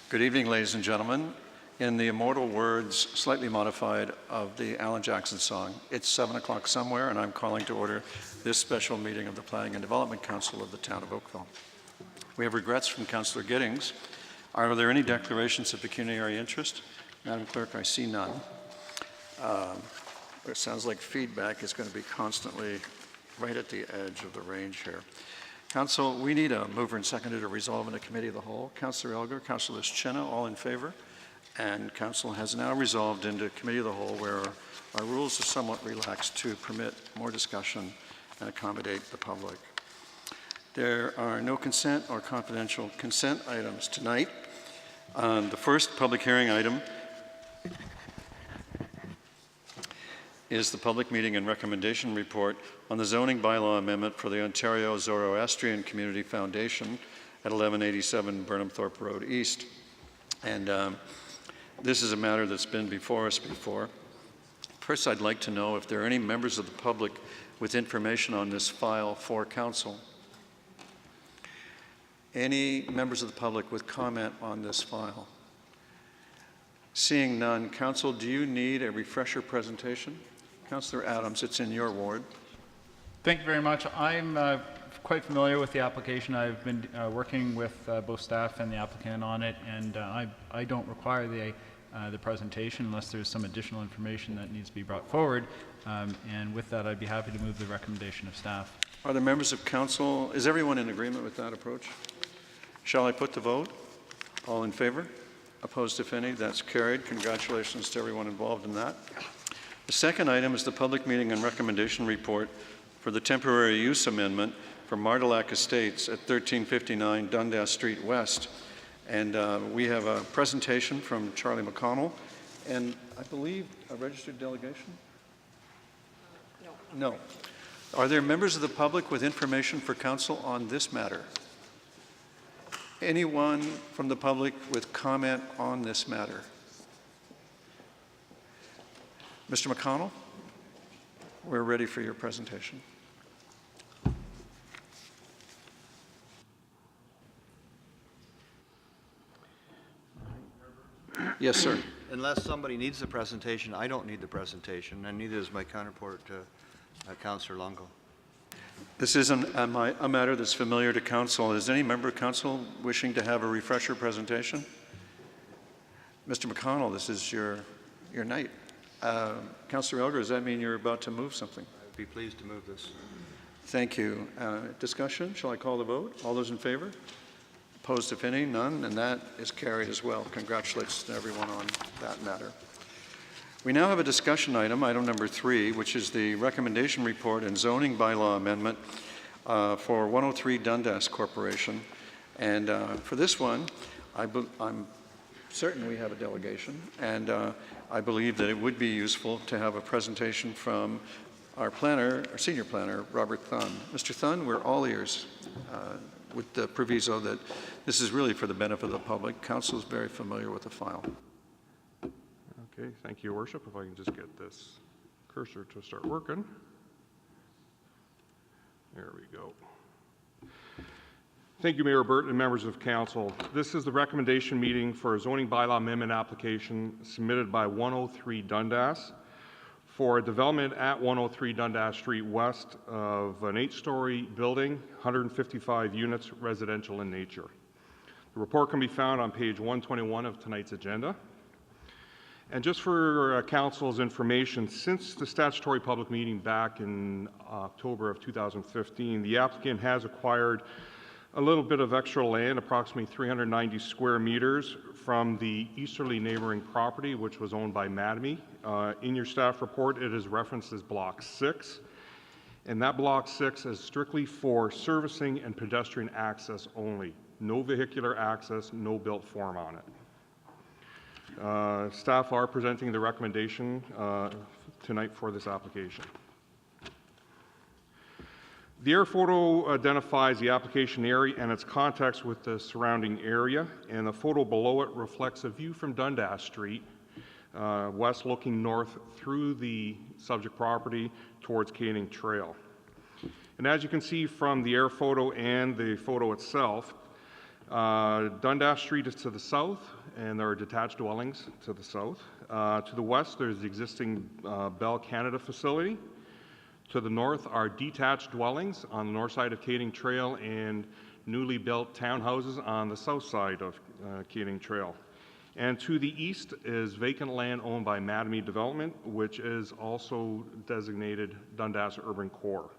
Good evening, ladies and gentlemen. In the immortal words, slightly modified, of the Alan Jackson song, it's 7 o'clock somewhere, and I'm calling to order this special meeting of the Planning and Development Council of the town of Oakville. We have regrets from Councillor Giddings. Are there any declarations of pecuniary interest? Madam Clerk, I see none. It sounds like feedback is going to be constantly right at the edge of the range here. Council, we need a mover and seconder to resolve in a committee of the whole. Councillor Elgar, Councillor Chenna, all in favor? And Council has now resolved into committee of the whole, where our rules are somewhat relaxed to permit more discussion and accommodate the public. There are no consent or confidential consent items tonight. The first public hearing item is the public meeting and recommendation report on the zoning bylaw amendment for the Ontario Zoroastrian Community Foundation at 1187 Burnham Thorpe Road East. And this is a matter that's been before us before. First, I'd like to know if there are any members of the public with information on this file for council. Any members of the public with comment on this file? Seeing none, council, do you need a refresher presentation? Councillor Adams, it's in your ward. Thank you very much. I'm quite familiar with the application. I've been working with both staff and the applicant on it, and I don't require the presentation unless there's some additional information that needs to be brought forward. And with that, I'd be happy to move the recommendation of staff. Are there members of council? Is everyone in agreement with that approach? Shall I put the vote? All in favor? Opposed, if any? That's carried. Congratulations to everyone involved in that. The second item is the public meeting and recommendation report for the temporary use amendment for Martelac Estates at 1359 Dundas Street West. And we have a presentation from Charlie McConnell and I believe a registered delegation? No. Are there members of the public with information for council on this matter? Anyone from the public with comment on this matter? Mr. McConnell, we're ready for your presentation. Yes, sir. Unless somebody needs the presentation, I don't need the presentation, and neither does my counterpart, Councillor Longo. This isn't a matter that's familiar to council. Is any member of council wishing to have a refresher presentation? Mr. McConnell, this is your night. Councillor Elgar, does that mean you're about to move something? I'd be pleased to move this. Thank you. Discussion? Shall I call the vote? All those in favor? Opposed, if any? None, and that is carried as well. Congratulations to everyone on that matter. We now have a discussion item, item number 3, which is the recommendation report and zoning bylaw amendment for 103 Dundas Corporation. And for this one, I'm certain we have a delegation, and I believe that it would be useful to have a presentation from our planner, our senior planner, Robert Thun. Mr. Thun, we're all ears with the proviso that this is really for the benefit of the public. Council is very familiar with the file. Okay, thank you, Your Worship. If I can just get this cursor to start working. There we go. Thank you, Mayor Burt and members of council. This is the recommendation meeting for a zoning bylaw amendment application submitted by 103 Dundas for a development at 103 Dundas Street West of an 8-story building, 155 units, residential in nature. The report can be found on page 121 of tonight's agenda. And just for council's information, since the statutory public meeting back in October of 2015, the applicant has acquired a little bit of extra land, approximately 390 square meters, from the easterly neighboring property, which was owned by Mattamy. In your staff report, it is referenced as Block 6, and that Block 6 is strictly for servicing and pedestrian access only. No vehicular access, no built form on it. Staff are presenting the recommendation tonight for this application. The air photo identifies the application area and its context with the surrounding area, and the photo below it reflects a view from Dundas Street, west looking north through the subject property towards Canning Trail. And as you can see from the air photo and the photo itself, Dundas Street is to the south, and there are detached dwellings to the south. To the west, there's the existing Bell Canada facility. To the north are detached dwellings on the north side of Kading Trail and newly built townhouses on the south side of Kading Trail. And to the east is vacant land owned by Mattamy Development, which is also designated Dundas Urban Core.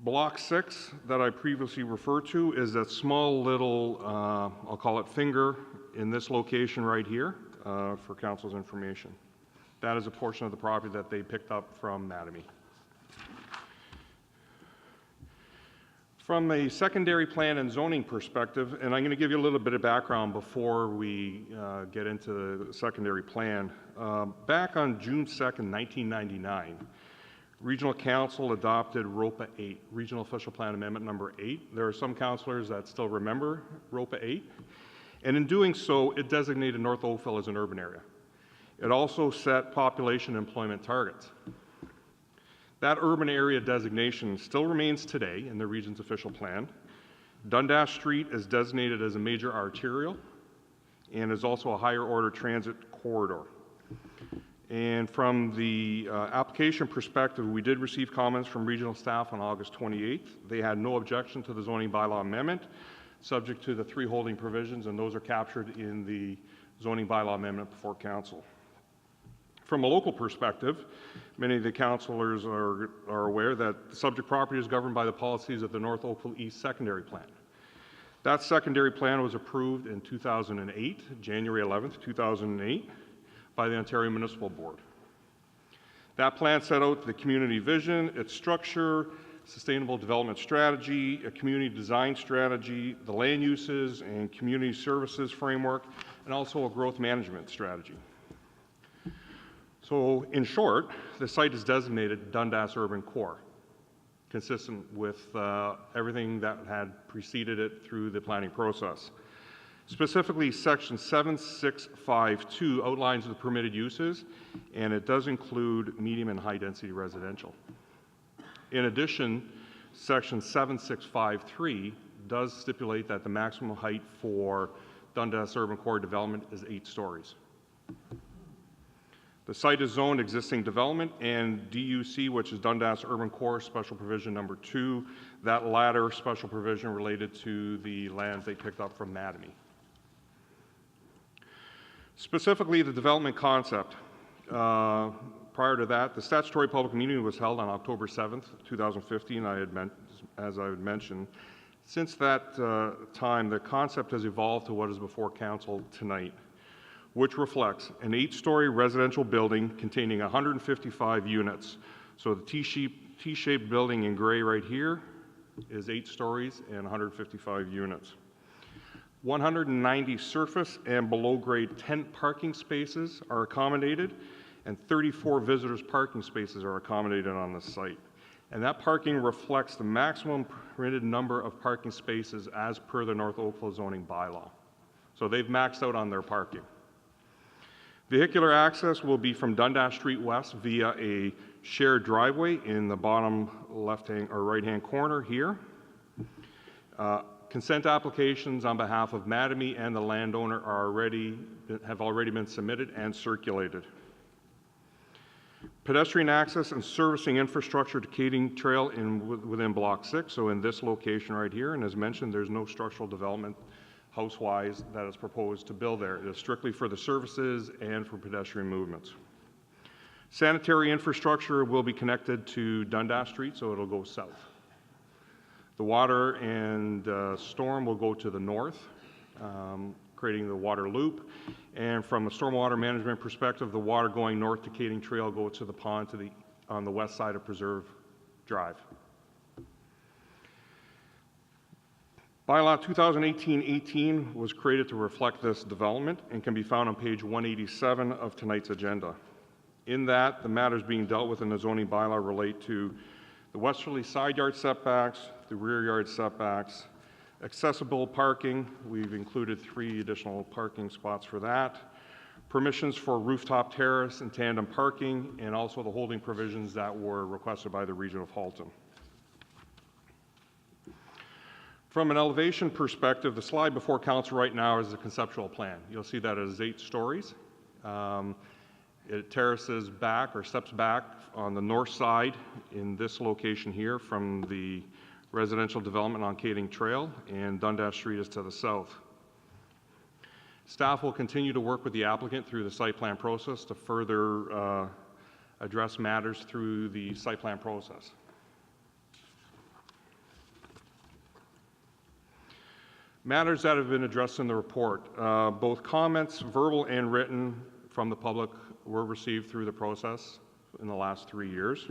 Block 6 that I previously referred to is that small little, I'll call it finger, in this location right here for council's information. That is a portion of the property that they picked up from Mattamy. From a secondary plan and zoning perspective, and I'm going to give you a little bit of background before we get into the secondary plan. Back on June 2nd, 1999, Regional Council adopted ROPA 8, Regional Official Plan Amendment number 8. There are some councillors that still remember ROPA 8. And in doing so, it designated North Oakville as an urban area. It also set population and employment targets. That urban area designation still remains today in the region's official plan. Dundas Street is designated as a major arterial and is also a higher order transit corridor. And from the application perspective, we did receive comments from regional staff on August 28th. They had no objection to the zoning bylaw amendment, subject to the 3 holding provisions, and those are captured in the zoning bylaw amendment before council. From a local perspective, many of the councillors are aware that the subject property is governed by the policies of the North Oakville East Secondary Plan. That secondary plan was approved in 2008, January 11th, 2008, by the Ontario Municipal Board. That plan set out the community vision, its structure, sustainable development strategy, a community design strategy, the land uses and community services framework, and also a growth management strategy. So in short, the site is designated Dundas Urban Core, consistent with everything that had preceded it through the planning process. Specifically, section 7652 outlines the permitted uses, and it does include medium and high density residential. In addition, section 7653 does stipulate that the maximum height for Dundas Urban Core development is 8 stories. The site is zoned existing development, and DUC, which is Dundas Urban Core Special Provision number 2, that latter special provision related to the lands they picked up from Mattamy. Specifically, the development concept. Prior to that, the statutory public meeting was held on October 7th, 2015, as I had mentioned. Since that time, the concept has evolved to what is before council tonight, which reflects an 8-story residential building containing 155 units. So the T-shaped building in gray right here is 8 stories and 155 units. 190 surface and below-grade tent parking spaces are accommodated, and 34 visitors' parking spaces are accommodated on the site. And that parking reflects the maximum permitted number of parking spaces as per the North Oakville zoning bylaw. So they've maxed out on their parking. Vehicular access will be from Dundas Street West via a shared driveway in the bottom left-hand or right-hand corner here. Consent applications on behalf of Mattamy and the landowner have already been submitted and circulated. Pedestrian access and servicing infrastructure to Kading Trail within Block 6, so in this location right here, and as mentioned, there's no structural development house-wise that is proposed to build there. It is strictly for the services and for pedestrian movements. Sanitary infrastructure will be connected to Dundas Street, so it'll go south. The water and storm will go to the north, creating the water loop. And from a stormwater management perspective, the water going north to Kading Trail goes to the pond on the west side of Preserve Drive. Bylaw 2018-18 was created to reflect this development and can be found on page 187 of tonight's agenda. In that, the matters being dealt with in the zoning bylaw relate to the westerly side yard setbacks, the rear yard setbacks, accessible parking. We've included 3 additional parking spots for that. Permissions for rooftop terrace and tandem parking, and also the holding provisions that were requested by the Region of Halton. From an elevation perspective, the slide before council right now is a conceptual plan. You'll see that it is 8 stories. It terraces back or steps back on the north side in this location here from the residential development on Kading Trail, and Dundas Street is to the south. Staff will continue to work with the applicant through the site plan process to further address matters through the site plan process. Matters that have been addressed in the report, both comments, verbal and written, from the public were received through the process in the last 3 years.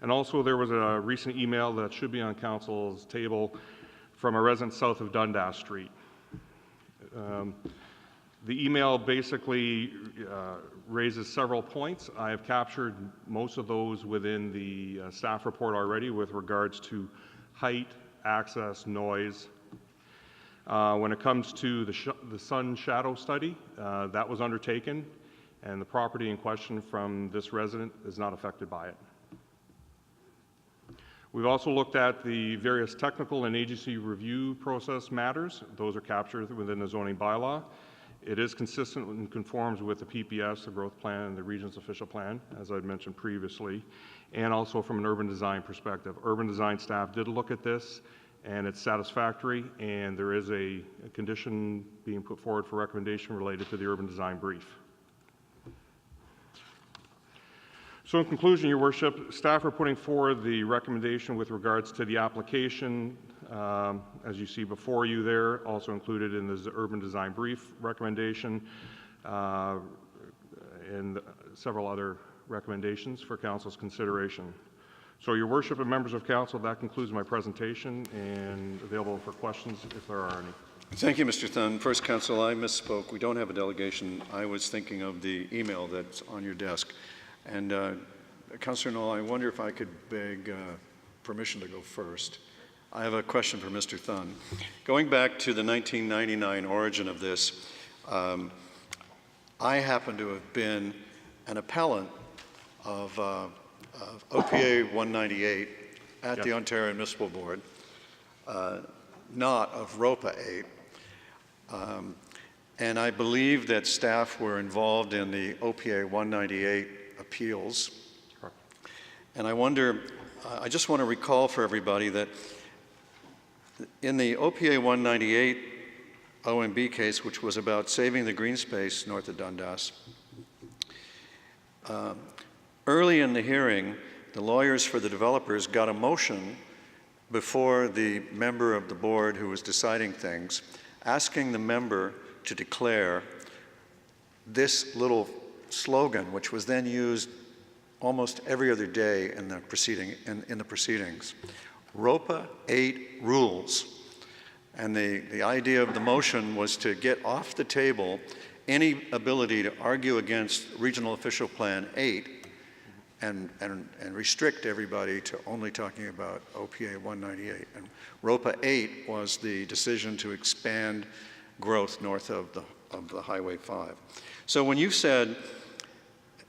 And also there was a recent email that should be on council's table from a resident south of Dundas Street. The email basically raises several points. I have captured most of those within the staff report already with regards to height, access, noise. When it comes to the sun shadow study, that was undertaken, and the property in question from this resident is not affected by it. We've also looked at the various technical and agency review process matters. Those are captured within the zoning bylaw. It is consistent and conforms with the PPS, the growth plan, and the region's official plan, as I'd mentioned previously, and also from an urban design perspective. Urban design staff did look at this, and it's satisfactory, and there is a condition being put forward for recommendation related to the urban design brief. So in conclusion, Your Worship, staff are putting forward the recommendation with regards to the application, as you see before you there, also included in the urban design brief recommendation, and several other recommendations for council's consideration. So Your Worship and members of council, that concludes my presentation, and available for questions if there are any. Thank you, Mr. Thun. First, Council, I misspoke. We don't have a delegation. I was thinking of the email that's on your desk. And Councillor Knoll, I wonder if I could beg permission to go first. I have a question for Mr. Thun. Going back to the 1999 origin of this, I happen to have been an appellant of OPA 198 at the Ontario Municipal Board, not of ROPA 8. And I believe that staff were involved in the OPA 198 appeals. Correct. And I wonder, I just want to recall for everybody that in the OPA 198 OMB case, which was about saving the green space north of Dundas, early in the hearing, the lawyers for the developers got a motion before the member of the board who was deciding things, asking the member to declare this little slogan, which was then used almost every other day in the proceedings. ROPA 8 rules. And the idea of the motion was to get off the table any ability to argue against Regional Official Plan 8 and restrict everybody to only talking about OPA 198. And ROPA 8 was the decision to expand growth north of the Highway 5. So when you said,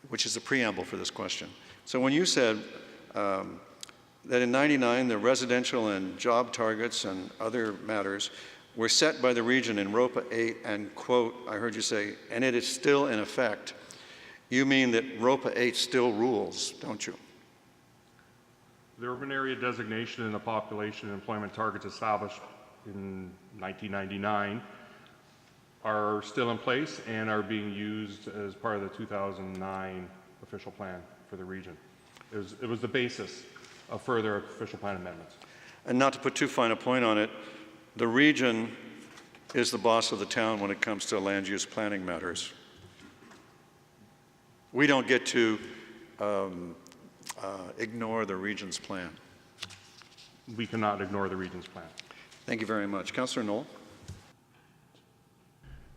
which is the preamble for this question, so when you said that in '99 the residential and job targets and other matters were set by the region in ROPA 8 and, quote, I heard you say, and it is still in effect, you mean that ROPA 8 still rules, don't you? The urban area designation and the population and employment targets established in 1999 are still in place and are being used as part of the 2009 official plan for the region. It was the basis of further official plan amendments. And not to put too fine a point on it, the region is the boss of the town when it comes to land use planning matters. We don't get to ignore the region's plan. We cannot ignore the region's plan. Thank you very much. Councillor Knoll.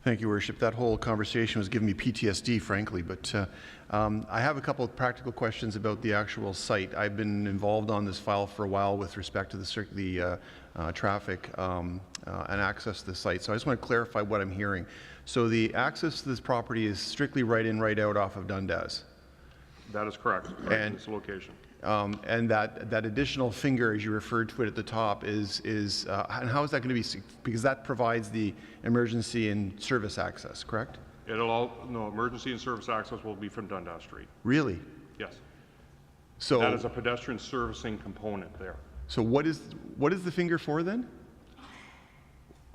Thank you, Worship. That whole conversation was giving me PTSD, frankly, but I have a couple of practical questions about the actual site. I've been involved on this file for a while with respect to the traffic and access to the site, so I just want to clarify what I'm hearing. So the access to this property is strictly right in, right out off of Dundas? That is correct, right in this location. And that additional finger, as you referred to it at the top, is and how is that going to be, because that provides the emergency and service access, correct? No, emergency and service access will be from Dundas Street. Really? Yes. So That is a pedestrian servicing component there. So what is the finger for then?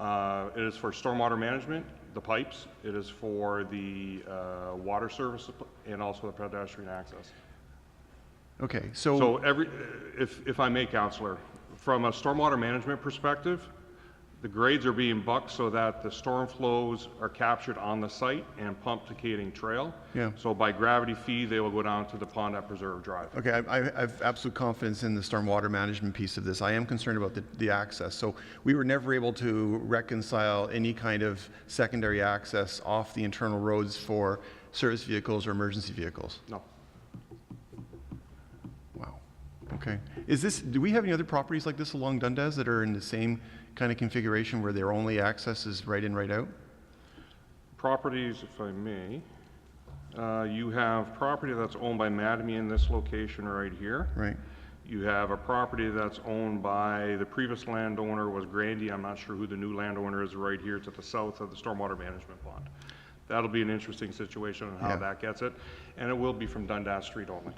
It is for stormwater management, the pipes. It is for the water service and also the pedestrian access. Okay, So if I may, Councillor, from a stormwater management perspective, the grades are being bucked so that the storm flows are captured on the site and pumped to Kading Trail. Yeah. So by gravity feed, they will go down to the pond at Preserve Drive. Okay, I have absolute confidence in the stormwater management piece of this. I am concerned about the access. So we were never able to reconcile any kind of secondary access off the internal roads for service vehicles or emergency vehicles. No. Wow. Okay. Do we have any other properties like this along Dundas that are in the same kind of configuration where their only access is right in, right out? Properties, if I may, you have property that's owned by Madame in this location right here. Right. You have a property that's owned by the previous landowner was Grandy. I'm not sure who the new landowner is right here to the south of the stormwater management pond. That'll be an interesting situation on how Yeah. that gets it. And it will be from Dundas Street only.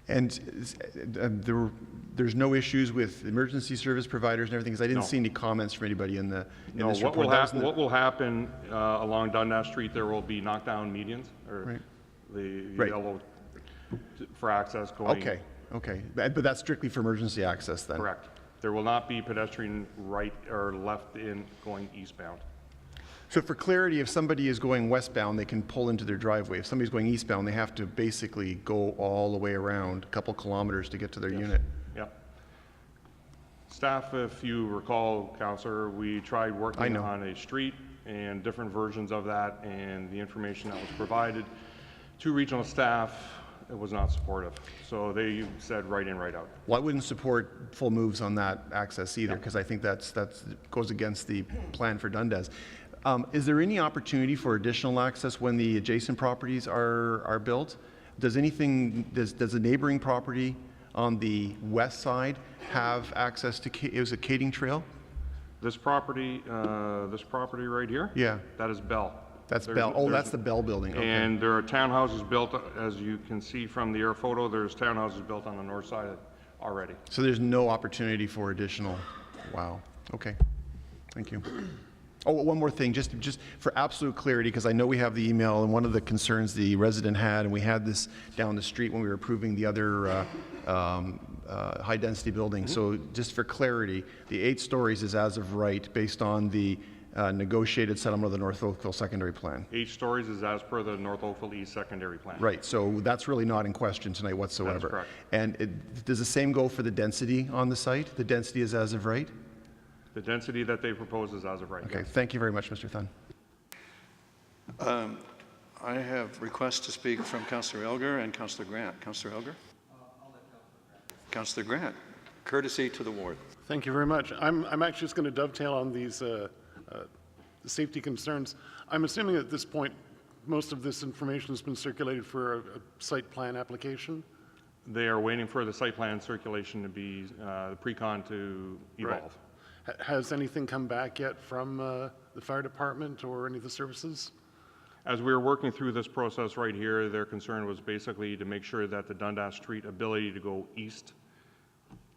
And there's no issues with emergency service providers and everything, because I didn't No. see any comments from anybody in No, this what report. will, That was in the- what will happen along Dundas Street, there will be knockdown medians, or Right. the Right. yellow for access going. Okay. But that's strictly for emergency access then? Correct. There will not be pedestrian right or left in going eastbound. So for clarity, if somebody is going westbound, they can pull into their driveway. If somebody's going eastbound, they have to basically go all the way around a couple kilometers to get to their unit. Yep. Staff, if you recall, Councillor, we tried I working know. on a street and different versions of that, and the information that was provided to regional staff, it was not supportive. So they said right in, right out. Well, I wouldn't support full moves on that access either, because I think that's goes against the plan for Dundas. Is there any opportunity for additional access when the adjacent properties are built? Does the neighboring property on the west side have access to, is it Kading Trail? This property right here? Yeah. That is Bell. That's There's- Bell, oh, there's- that's the Bell building, okay. And there are townhouses built, as you can see from the air photo, there's townhouses built on the north side already. So there's no opportunity for additional, wow, okay, thank you. Oh, one more thing, just for absolute clarity, because I know we have the email, and one of the concerns the resident had, and we had this down the street when we were approving the other high-density building. So just for clarity, the 8 stories is as of right, based on the negotiated settlement of the North Oakville secondary plan. 8 stories is as per the North Oakville East secondary plan. Right, so that's really not in question tonight whatsoever. correct. And does the same go for the density on the site? The density is as of right? The density that they propose is as of right. Okay, yes. thank you very much, Mr. Thun. I have requests to speak from Councillor Elgar and Councillor Grant. Councillor Elgar? Councillor Grant, courtesy to the ward. Thank you very much. I'm actually just going to dovetail on these safety concerns. I'm assuming at this point, most of this information has been circulated for a site plan application? They are waiting for the site plan circulation to be, the pre-con to evolve. Right. Has anything come back yet from the fire department or any of the services? As we were working through this process right here, their concern was basically to make sure that the Dundas Street ability to go east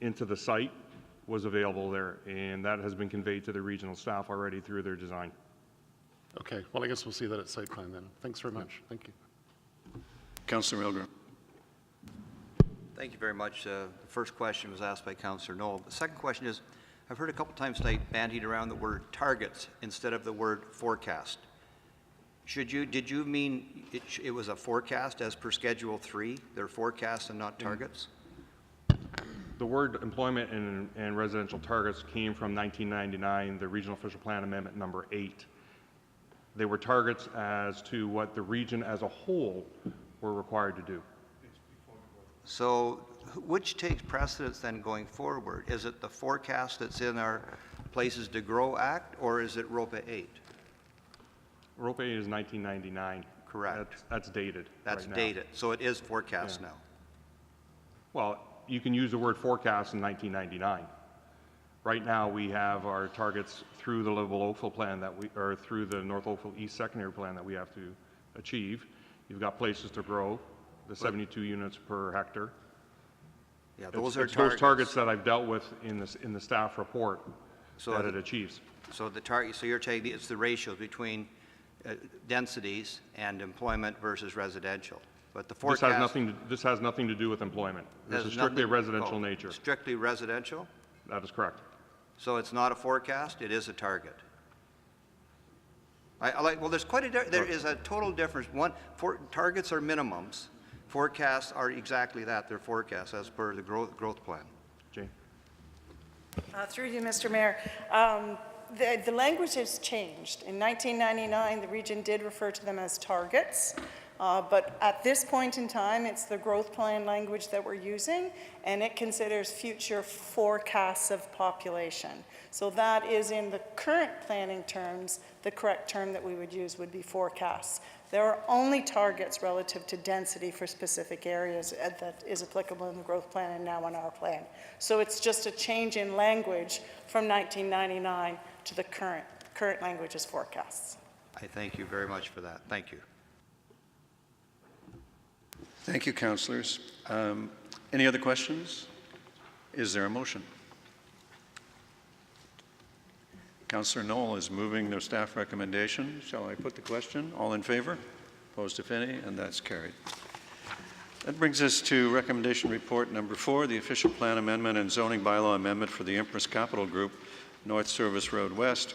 into the site was available there, and that has been conveyed to the regional staff already through their design. Okay, well, I guess we'll see that at site plan then. Thanks very much. Thank you. Councillor Elgar. Thank you very much. The first question was asked by Councillor Knoll. The second question is, I've heard a couple times tonight bandied around the word targets instead of the word forecast. Did you mean it was a forecast as per Schedule 3? They're forecasts and not targets? The word employment and residential targets came from 1999, the Regional Official Plan Amendment number 8. They were targets as to what the region as a whole were required to do. So which takes precedence then going forward? Is it the forecast that's in our Places to Grow Act, or is it ROPA 8? ROPA 8 is 1999. correct. That's dated That's right now. dated, so it is forecast Yeah. now. Well, you can use the word forecast in 1999. Right now, we have our targets through the livable Oakville plan or through the North Oakville East secondary plan that we have to achieve. You've got places to grow, the 72 units per hectare. Yeah, It's those are those targets that I've dealt with in the staff report So that the- it achieves. So the target, so you're saying it's the ratio between densities and employment versus residential. But the forecast. This has nothing to do with employment. This has is strictly a nothing- residential oh, nature. Strictly residential? That is correct. So it's not a forecast, it is a target. Well, there is a total difference. Targets are minimums. Forecasts are exactly that, they're forecasts as per the growth plan. Jane? Through you, Mr. Mayor. The language has changed. In 1999, the region did refer to them as targets, but at this point in time, it's the growth plan language that we're using, and it considers future forecasts of population. So that is, in the current planning terms, the correct term that we would use would be forecasts. There are only targets relative to density for specific areas that is applicable in the growth plan and now in our plan. So it's just a change in language from 1999 to the current language is forecasts. I thank you very much for that. Thank you. Thank you, councillors. Any other questions? Is there a motion? Councillor Knoll is moving the staff recommendation. Shall I put the question? All in favor? Opposed, if any? And that's carried. That brings us to recommendation report number 4, the official plan amendment and zoning bylaw amendment for the Empress Capital Group, North Service Road West.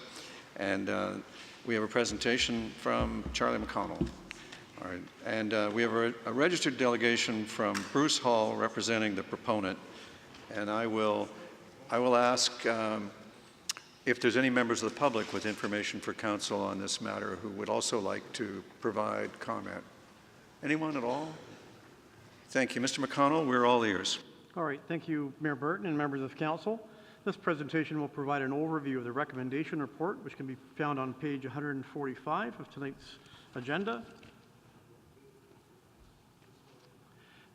And we have a presentation from Charlie McConnell. All right. And we have a registered delegation from Bruce Hall representing the proponent. And I will ask if there's any members of the public with information for council on this matter who would also like to provide comment. Anyone at all? Thank you. Mr. McConnell, we're all ears. All right, thank you, Mayor Burton and members of council. This presentation will provide an overview of the recommendation report, which can be found on page 145 of tonight's agenda.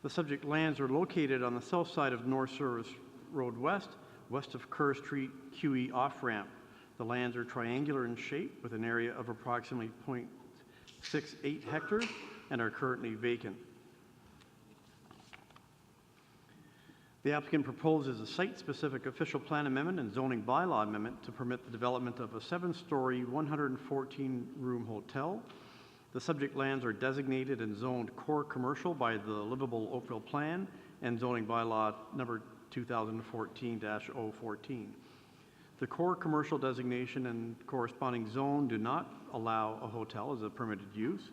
The subject lands are located on the south side of North Service Road West, west of Kerr Street QE off-ramp. The lands are triangular in shape with an area of approximately 0.68 hectares and are currently vacant. The applicant proposes a site-specific official plan amendment and zoning bylaw amendment to permit the development of a 7-story, 114-room hotel. The subject lands are designated and zoned core commercial by the Livable Oakville Plan and zoning bylaw number 2014-014. The core commercial designation and corresponding zone do not allow a hotel as a permitted use.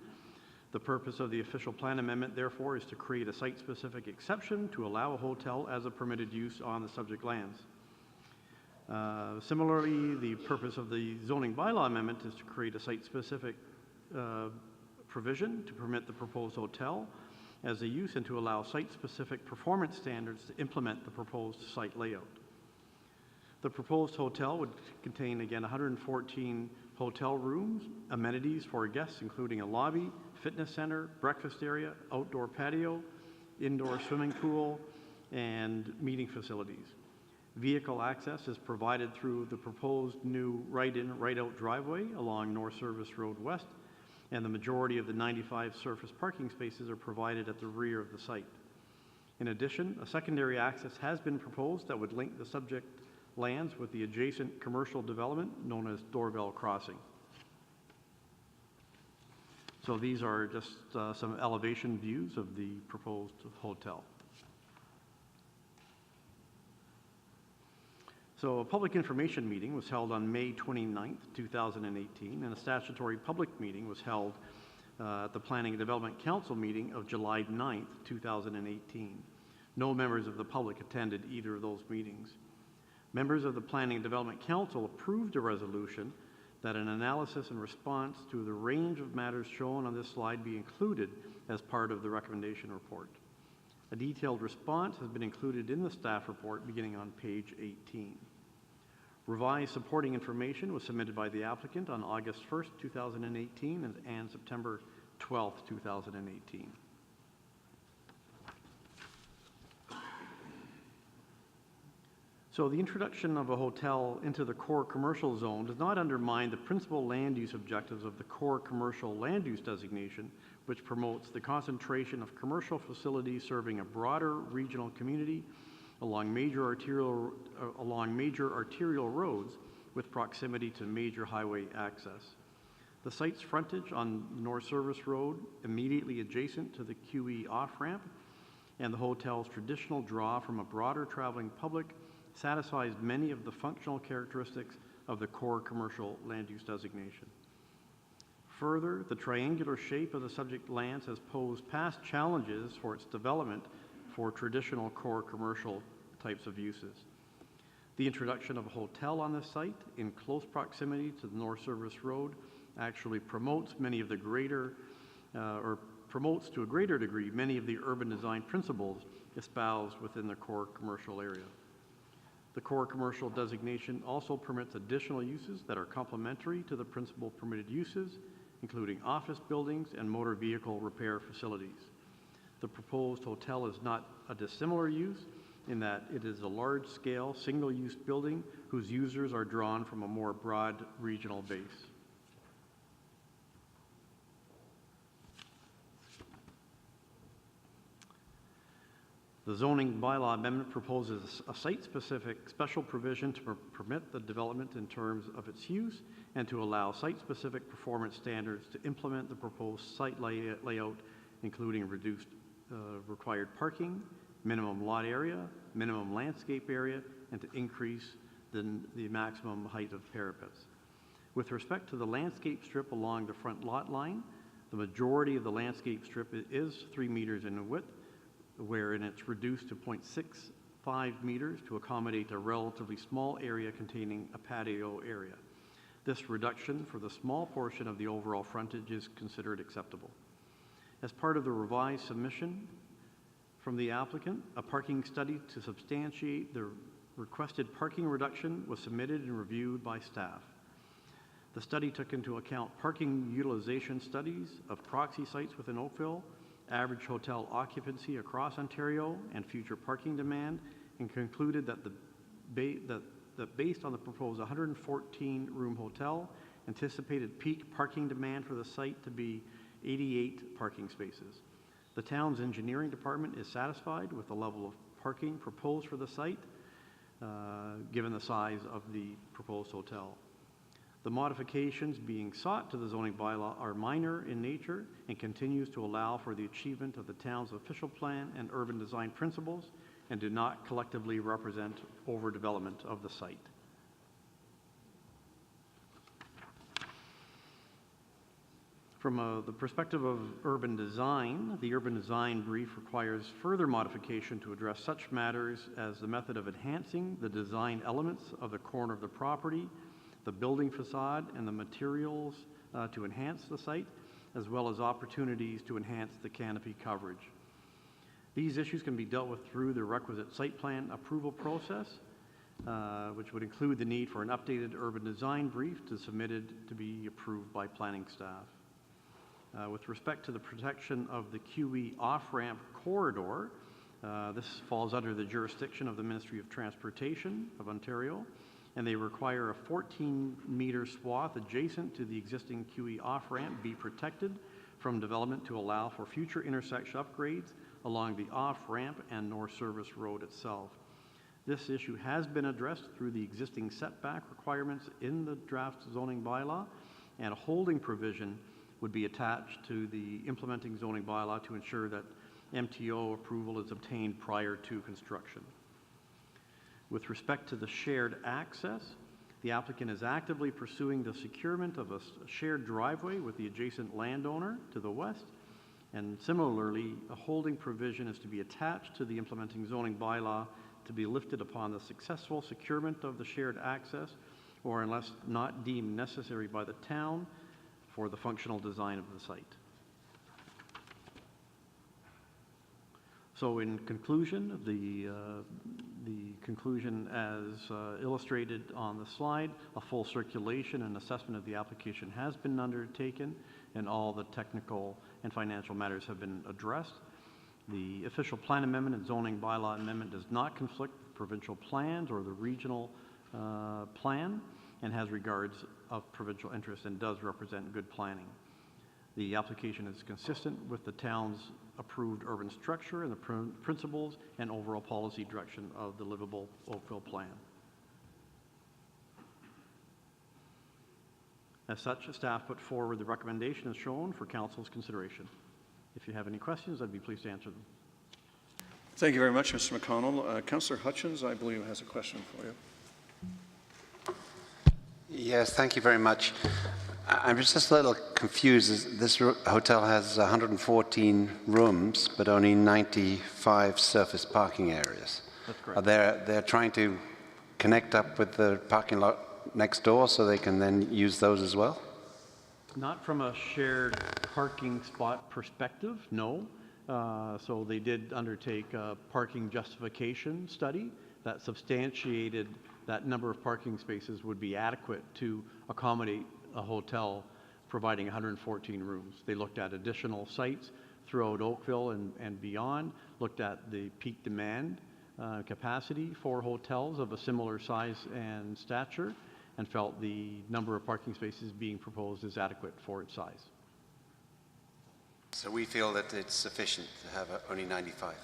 The purpose of the official plan amendment, therefore, is to create a site-specific exception to allow a hotel as a permitted use on the subject lands. Similarly, the purpose of the zoning bylaw amendment is to create a site-specific provision to permit the proposed hotel as a use and to allow site-specific performance standards to implement the proposed site layout. The proposed hotel would contain, again, 114 hotel rooms, amenities for guests, including a lobby, fitness center, breakfast area, outdoor patio, indoor swimming pool, and meeting facilities. Vehicle access is provided through the proposed new right-in, right-out driveway along North Service Road West, and the majority of the 95 surface parking spaces are provided at the rear of the site. In addition, a secondary access has been proposed that would link the subject lands with the adjacent commercial development known as Doorbell Crossing. So these are just some elevation views of the proposed hotel. So a public information meeting was held on May 29th, 2018, and a statutory public meeting was held at the Planning and Development Council meeting of July 9th, 2018. No members of the public attended either of those meetings. Members of the Planning and Development Council approved a resolution that an analysis and response to the range of matters shown on this slide be included as part of the recommendation report. A detailed response has been included in the staff report beginning on page 18. Revised supporting information was submitted by the applicant on August 1st, 2018 and September 12th, 2018. So the introduction of a hotel into the core commercial zone does not undermine the principal land use objectives of the core commercial land use designation, which promotes the concentration of commercial facilities serving a broader regional community along major arterial roads with proximity to major highway access. The site's frontage on North Service Road, immediately adjacent to the QE off-ramp, and the hotel's traditional draw from a broader traveling public satisfies many of the functional characteristics of the core commercial land use designation. Further, the triangular shape of the subject lands has posed past challenges for its development for traditional core commercial types of uses. The introduction of a hotel on this site in close proximity to the North Service Road actually promotes many of the promotes to a greater degree many of the urban design principles espoused within the core commercial area. The core commercial designation also permits additional uses that are complementary to the principal permitted uses, including office buildings and motor vehicle repair facilities. The proposed hotel is not a dissimilar use in that it is a large-scale, single-use building whose users are drawn from a more broad regional base. The zoning bylaw amendment proposes a site-specific special provision to permit the development in terms of its use and to allow site-specific performance standards to implement the proposed site layout, including reduced required parking, minimum lot area, minimum landscape area, and to increase the maximum height of parapets. With respect to the landscape strip along the front lot line, the majority of the landscape strip is 3 meters in width, wherein it's reduced to 0.65 meters to accommodate a relatively small area containing a patio area. This reduction for the small portion of the overall frontage is considered acceptable. As part of the revised submission from the applicant, a parking study to substantiate the requested parking reduction was submitted and reviewed by staff. The study took into account parking utilization studies of proxy sites within Oakville, average hotel occupancy across Ontario, and future parking demand, and concluded that based on the proposed 114-room hotel, anticipated peak parking demand for the site to be 88 parking spaces. The town's engineering department is satisfied with the level of parking proposed for the site, given the size of the proposed hotel. The modifications being sought to the zoning bylaw are minor in nature and continues to allow for the achievement of the town's official plan and urban design principles and do not collectively represent overdevelopment of the site. From the perspective of urban design, the urban design brief requires further modification to address such matters as the method of enhancing the design elements of the corner of the property, the building facade, and the materials to enhance the site, as well as opportunities to enhance the canopy coverage. These issues can be dealt with through the requisite site plan approval process, which would include the need for an updated urban design brief submitted to be approved by planning staff. With respect to the protection of the QE off-ramp corridor, this falls under the jurisdiction of the Ministry of Transportation of Ontario, and they require a 14-meter swath adjacent to the existing QE off-ramp be protected from development to allow for future intersection upgrades along the off-ramp and North Service Road itself. This issue has been addressed through the existing setback requirements in the draft zoning bylaw, and a holding provision would be attached to the implementing zoning bylaw to ensure that MTO approval is obtained prior to construction. With respect to the shared access, the applicant is actively pursuing the securement of a shared driveway with the adjacent landowner to the west, and similarly, a holding provision is to be attached to the implementing zoning bylaw to be lifted upon the successful securement of the shared access, or unless not deemed necessary by the town, for the functional design of the site. So in conclusion, The conclusion as illustrated on the slide, a full circulation and assessment of the application has been undertaken, and all the technical and financial matters have been addressed. The official plan amendment and zoning bylaw amendment does not conflict with provincial plans or the regional plan, and has regards of provincial interest and does represent good planning. The application is consistent with the town's approved urban structure and the principles and overall policy direction of the livable Oakville plan. As such, staff put forward the recommendation as shown for council's consideration. If you have any questions, I'd be pleased to answer them. Thank you very much, Mr. McConnell. Councillor Hutchins, I believe, has a question for you. Yes, thank you very much. I'm just a little confused. This hotel has 114 rooms, but only 95 surface parking areas. That's correct. They're trying to connect up with the parking lot next door so they can then use those as well? Not from a shared parking spot perspective, no. So they did undertake a parking justification study that substantiated that number of parking spaces would be adequate to accommodate a hotel providing 114 rooms. They looked at additional sites throughout Oakville and beyond, looked at the peak demand capacity for hotels of a similar size and stature, and felt the number of parking spaces being proposed is adequate for its size. So we feel that it's sufficient to have only 95?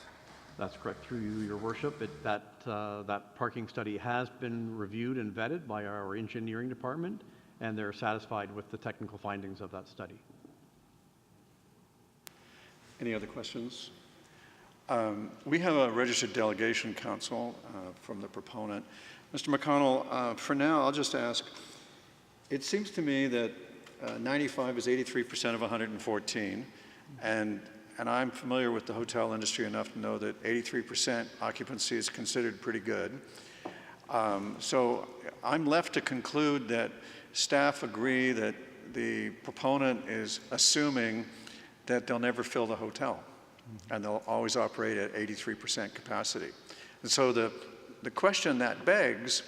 That's correct, through you, your worship. That parking study has been reviewed and vetted by our engineering department, and they're satisfied with the technical findings of that study. Any other questions? We have a registered delegation council from the proponent. Mr. McConnell, for now, I'll just ask, it seems to me that 95 is 83% of 114, and I'm familiar with the hotel industry enough to know that 83% occupancy is considered pretty good. So I'm left to conclude that staff agree that the proponent is assuming that they'll never fill the hotel, and they'll always operate at 83% capacity. And so the question that begs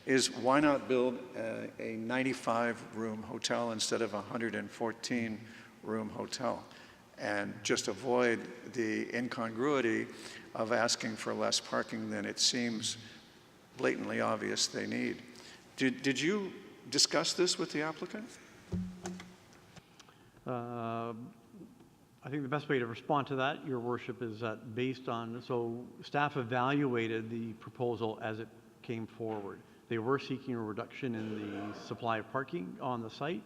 is, why not build a 95-room hotel instead of a 114-room hotel, and just avoid the incongruity of asking for less parking than it seems blatantly obvious they need. Did you discuss this with the applicant? I think the best way to respond to that, your worship, is that based on, so staff evaluated the proposal as it came forward. They were seeking a reduction in the supply of parking on the site,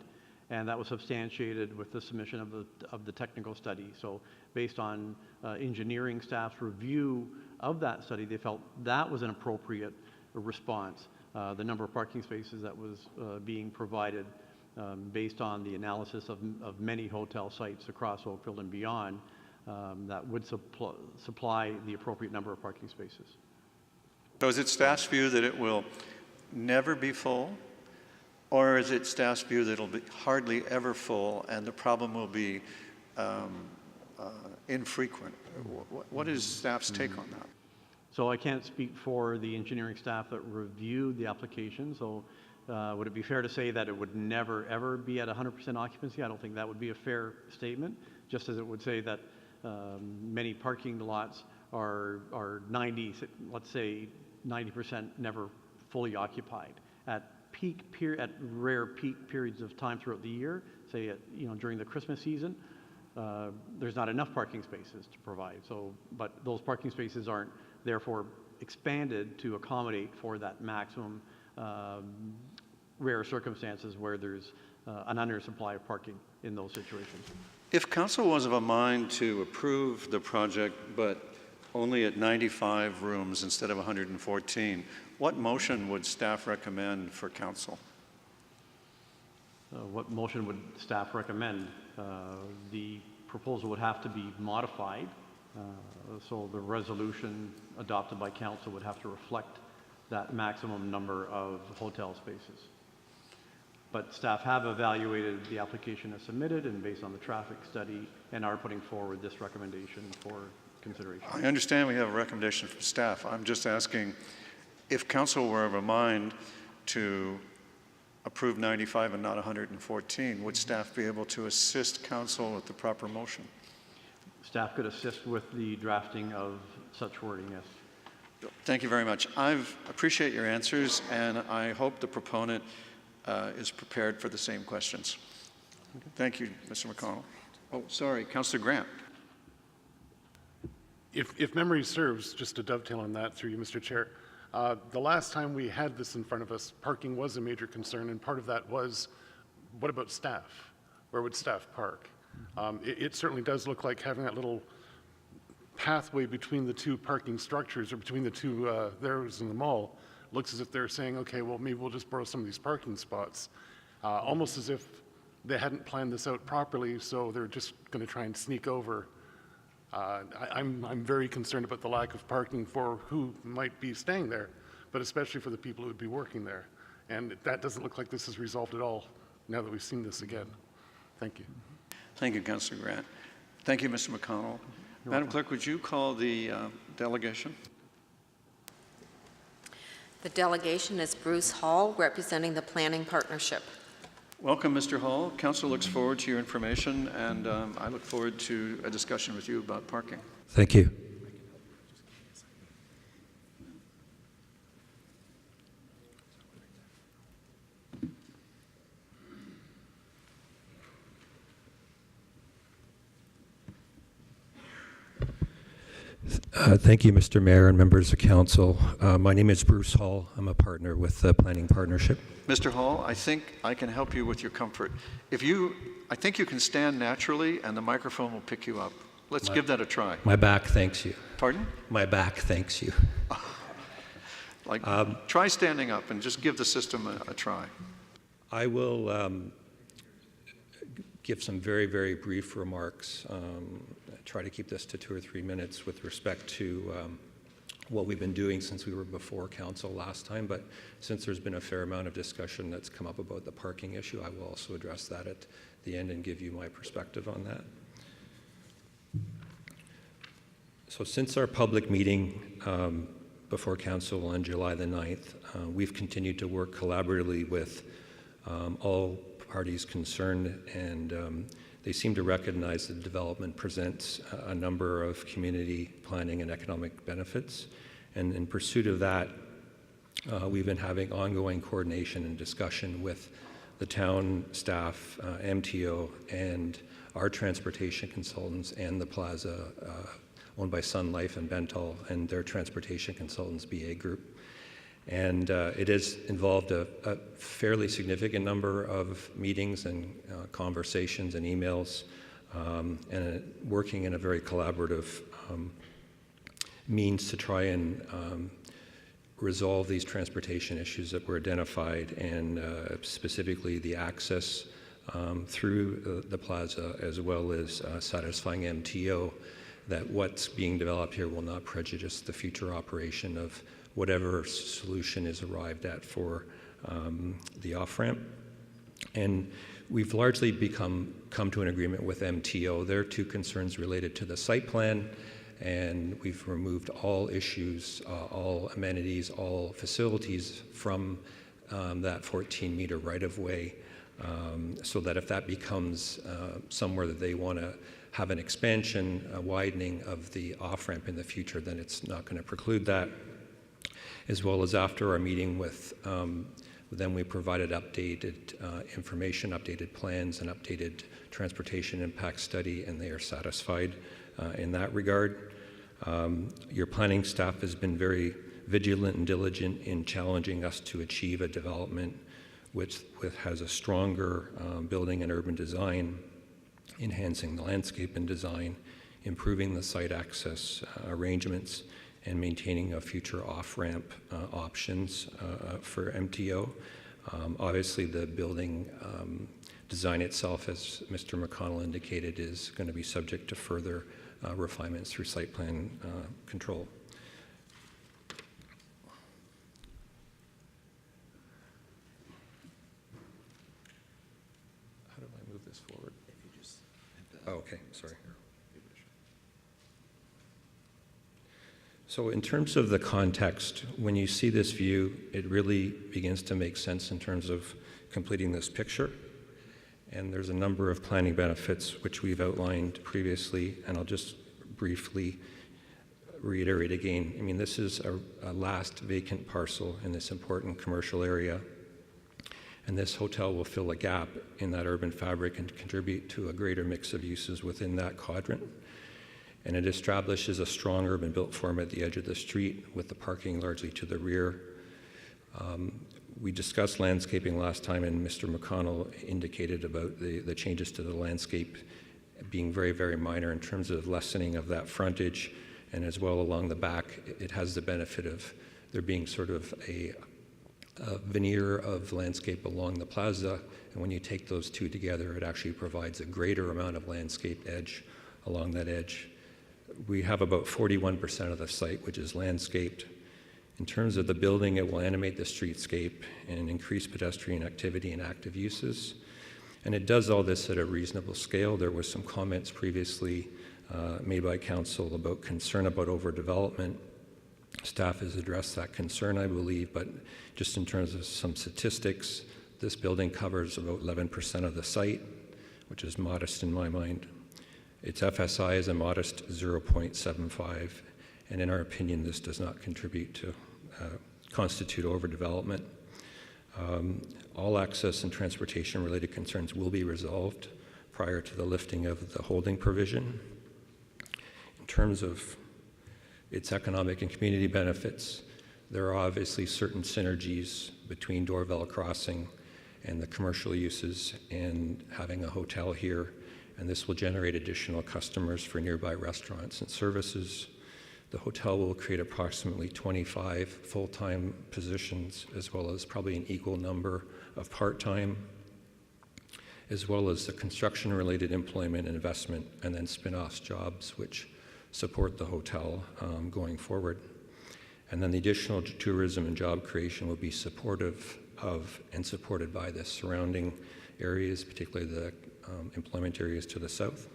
and that was substantiated with the submission of the technical study. So based on engineering staff's review of that study, they felt that was an appropriate response. The number of parking spaces that was being provided based on the analysis of many hotel sites across Oakville and beyond, that would supply the appropriate number of parking spaces. So is it staff's view that it will never be full? Or is it staff's view that it'll be hardly ever full and the problem will be infrequent? What is staff's take on that? So I can't speak for the engineering staff that reviewed the application. So would it be fair to say that it would never, ever be at 100% occupancy? I don't think that would be a fair statement, just as it would say that many parking lots are 90, let's say 90% never fully occupied. At rare peak periods of time throughout the year, say during the Christmas season, there's not enough parking spaces to provide. So, but those parking spaces aren't therefore expanded to accommodate for that maximum rare circumstances where there's an undersupply of parking in those situations. If council was of a mind to approve the project, but only at 95 rooms instead of 114, what motion would staff recommend for council? What motion would staff recommend? The proposal would have to be modified, so the resolution adopted by council would have to reflect that maximum number of hotel spaces. But staff have evaluated the application as submitted and based on the traffic study and are putting forward this recommendation for consideration. I understand we have a recommendation from staff. I'm just asking if council were of a mind to approve 95 and not 114, would staff be able to assist council with the proper motion? Staff could assist with the drafting of such wording, yes. Thank you very much. I appreciate your answers, and I hope the proponent is prepared for the same questions. Thank you, Mr. McConnell. Oh, sorry, Councillor Grant. If memory serves, just to dovetail on that through you, Mr. Chair, the last time we had this in front of us, parking was a major concern, and part of that was, what about staff? Where would staff park? It certainly does look like having that little pathway between the two parking structures, or between the two there's in the mall, looks as if they're saying, okay, well, maybe we'll just borrow some of these parking spots, almost as if they hadn't planned this out properly, so they're just going to try and sneak over. I'm very concerned about the lack of parking for who might be staying there, but especially for the people who would be working there. And that doesn't look like this is resolved at all now that we've seen this again. Thank you. Thank you, Councillor Grant. Thank you, Mr. McConnell. Madam Clerk, would you call the delegation? The delegation is Bruce Hall, representing the Planning Partnership. Welcome, Mr. Hall. Council looks forward to your information, and I look forward to a discussion with you about parking. Thank you. Thank you, Mr. Mayor and members of council. My name is Bruce Hall. I'm a partner with the Planning Partnership. Mr. Hall, I think I can help you with your comfort. I think you can stand naturally, and the microphone will pick you up. Let's give that a try. My back thanks you. Pardon? My back thanks you. Try standing up and just give the system a try. I will give some very, very brief remarks. Try to keep this to 2 or 3 minutes with respect to what we've been doing since we were before council last time, but since there's been a fair amount of discussion that's come up about the parking issue, I will also address that at the end and give you my perspective on that. So since our public meeting before council on July the 9th, we've continued to work collaboratively with all parties concerned, and they seem to recognize that the development presents a number of community planning and economic benefits. And in pursuit of that, we've been having ongoing coordination and discussion with the town staff, MTO, and our transportation consultants, and the plaza owned by Sun Life and Bentall and their transportation consultants, BA Group. And it has involved a fairly significant number of meetings and conversations and emails, and working in a very collaborative means to try and resolve these transportation issues that were identified, and specifically the access through the plaza, as well as satisfying MTO that what's being developed here will not prejudice the future operation of whatever solution is arrived at for the off-ramp. And we've largely come to an agreement with MTO. Their two concerns related to the site plan, and we've removed all issues, all amenities, all facilities from that 14-meter right-of-way, so that if that becomes somewhere that they want to have an expansion, a widening of the off-ramp in the future, then it's not going to preclude that. As well as after our meeting with them, we provided updated information, updated plans, and updated transportation impact study, and they are satisfied in that regard. Your planning staff has been very vigilant and diligent in challenging us to achieve a development which has a stronger building and urban design, enhancing the landscape and design, improving the site access arrangements, and maintaining a future off-ramp options for MTO. Obviously, the building design itself, as Mr. McConnell indicated, is going to be subject to further refinements through site plan control. How do I move this forward? Oh, okay, sorry. So in terms of the context, when you see this view, it really begins to make sense in terms of completing this picture. And there's a number of planning benefits which we've outlined previously, and I'll just briefly reiterate again. I mean, this is a last vacant parcel in this important commercial area, and this hotel will fill a gap in that urban fabric and contribute to a greater mix of uses within that quadrant. And it establishes a strong urban built form at the edge of the street with the parking largely to the rear. We discussed landscaping last time, and Mr. McConnell indicated about the changes to the landscape being very, very minor in terms of lessening of that frontage, and as well along the back, it has the benefit of there being sort of a veneer of landscape along the plaza, and when you take those two together, it actually provides a greater amount of landscape edge along that edge. We have about 41% of the site which is landscaped. In terms of the building, it will animate the streetscape and increase pedestrian activity and active uses. And it does all this at a reasonable scale. There was some comments previously made by council about concern about overdevelopment. Staff has addressed that concern, I believe, but just in terms of some statistics, this building covers about 11% of the site, which is modest in my mind. Its FSI is a modest 0.75, and in our opinion, this does not contribute to constitute overdevelopment. All access and transportation related concerns will be resolved prior to the lifting of the holding provision. In terms of its economic and community benefits, there are obviously certain synergies between Dorval Crossing and the commercial uses and having a hotel here, and this will generate additional customers for nearby restaurants and services. The hotel will create approximately 25 full-time positions, as well as probably an equal number of part-time, as well as the construction-related employment and investment, and then spin-off jobs which support the hotel going forward. And then the additional tourism and job creation will be supportive of and supported by the surrounding areas, particularly the employment areas to the south.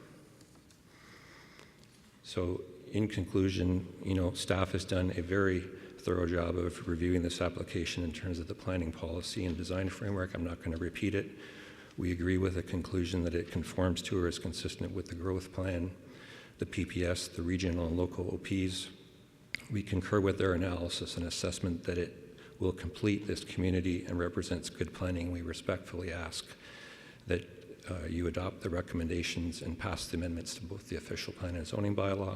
So in conclusion, staff has done a very thorough job of reviewing this application in terms of the planning policy and design framework. I'm not going to repeat it. We agree with the conclusion that it conforms to or is consistent with the growth plan, the PPS, the regional and local OPs. We concur with their analysis and assessment that it will complete this community and represents good planning. We respectfully ask that you adopt the recommendations and pass the amendments to both the official plan and zoning bylaw.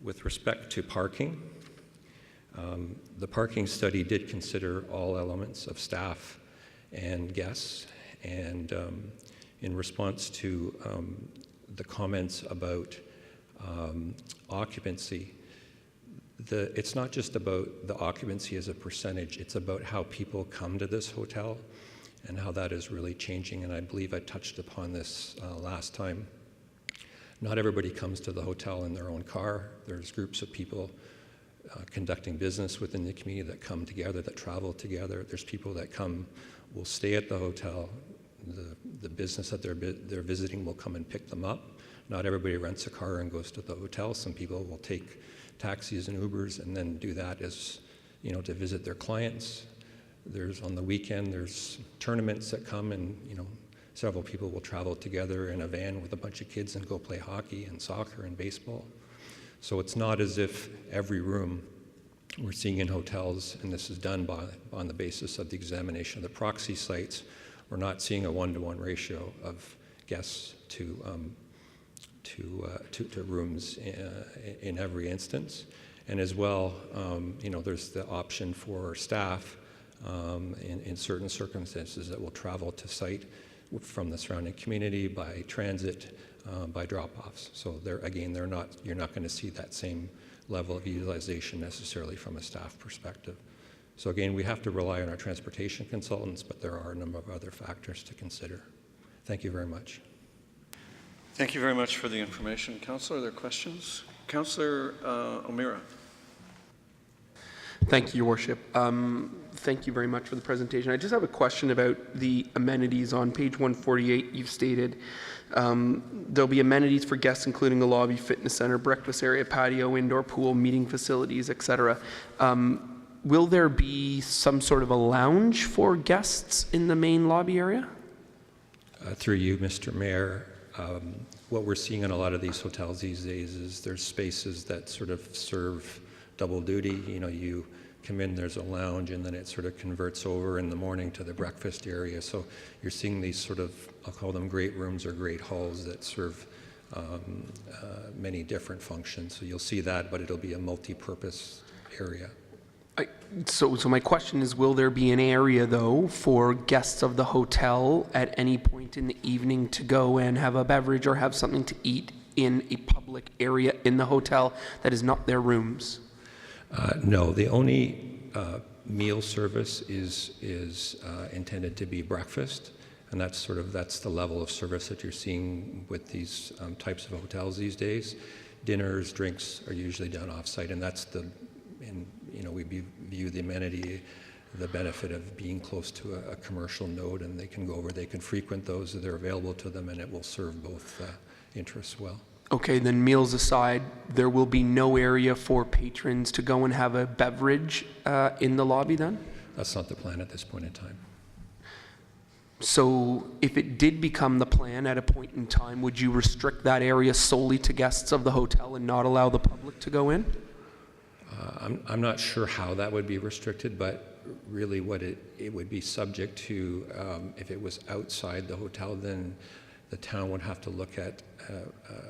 With respect to parking, the parking study did consider all elements of staff and guests, and in response to the comments about occupancy, it's not just about the occupancy as a percentage, it's about how people come to this hotel and how that is really changing, and I believe I touched upon this last time. Not everybody comes to the hotel in their own car. There's groups of people conducting business within the community that come together, that travel together. There's people that will stay at the hotel. The business that they're visiting will come and pick them up. Not everybody rents a car and goes to the hotel. Some people will take taxis and Ubers and then do that as, to visit their clients. On the weekend, there's tournaments that come, and, several people will travel together in a van with a bunch of kids and go play hockey and soccer and baseball. So it's not as if every room we're seeing in hotels, and this is done on the basis of the examination of the proxy sites, we're not seeing a one-to-one ratio of guests to rooms in every instance. And as well, there's the option for staff in certain circumstances that will travel to site from the surrounding community by transit, by drop-offs. So you're not going to see that same level of utilization necessarily from a staff perspective. So again, we have to rely on our transportation consultants, but there are a number of other factors to consider. Thank you very much. Thank you very much for the information. Councillor, are there questions? Councillor O'Meara. Thank you, Your Worship. Thank you very much for the presentation. I just have a question about the amenities. On page 148, you've stated there'll be amenities for guests, including a lobby, fitness center, breakfast area, patio, indoor pool, meeting facilities, etc. Will there be some sort of a lounge for guests in the main lobby area? Through you, Mr. Mayor, what we're seeing in a lot of these hotels these days is there's spaces that sort of serve double duty. You know, you come in, there's a lounge, and then it sort of converts over in the morning to the breakfast area. So you're seeing these sort of, I'll call them great rooms or great halls that serve many different functions. So you'll see that, but it'll be a multi-purpose area. So my question is, will there be an area, though, for guests of the hotel at any point in the evening to go and have a beverage or have something to eat in a public area in the hotel that is not their rooms? No, the only meal service is intended to be breakfast, and that's the level of service that you're seeing with these types of hotels these days. Dinners, drinks are usually done off-site, and that's we view the amenity, the benefit of being close to a commercial node, and they can go over, they can frequent those that are available to them, and it will serve both interests well. Okay, then meals aside, there will be no area for patrons to go and have a beverage in the lobby then? That's not the plan at this point in time. So if it did become the plan at a point in time, would you restrict that area solely to guests of the hotel and not allow the public to go in? I'm not sure how that would be restricted, but really what it would be subject to, if it was outside the hotel, then the town would have to look at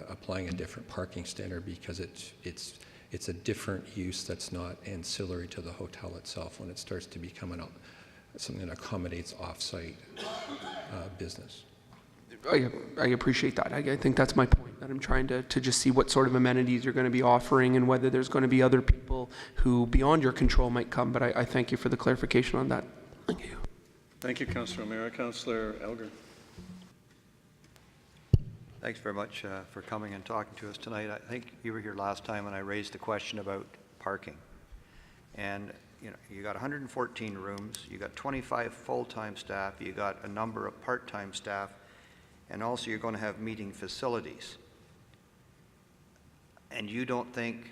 applying a different parking standard, because it's a different use that's not ancillary to the hotel itself when it starts to become something that accommodates off-site business. I appreciate that. I think that's my point, that I'm trying to just see what sort of amenities you're going to be offering and whether there's going to be other people who beyond your control might come, but I thank you for the clarification on that. Thank you. Thank you, Councillor O'Meara. Councillor Elgar. Thanks very much for coming and talking to us tonight. I think you were here last time and I raised the question about parking. And you got 114 rooms, you got 25 full-time staff, you got a number of part-time staff, and also you're going to have meeting facilities. And you don't think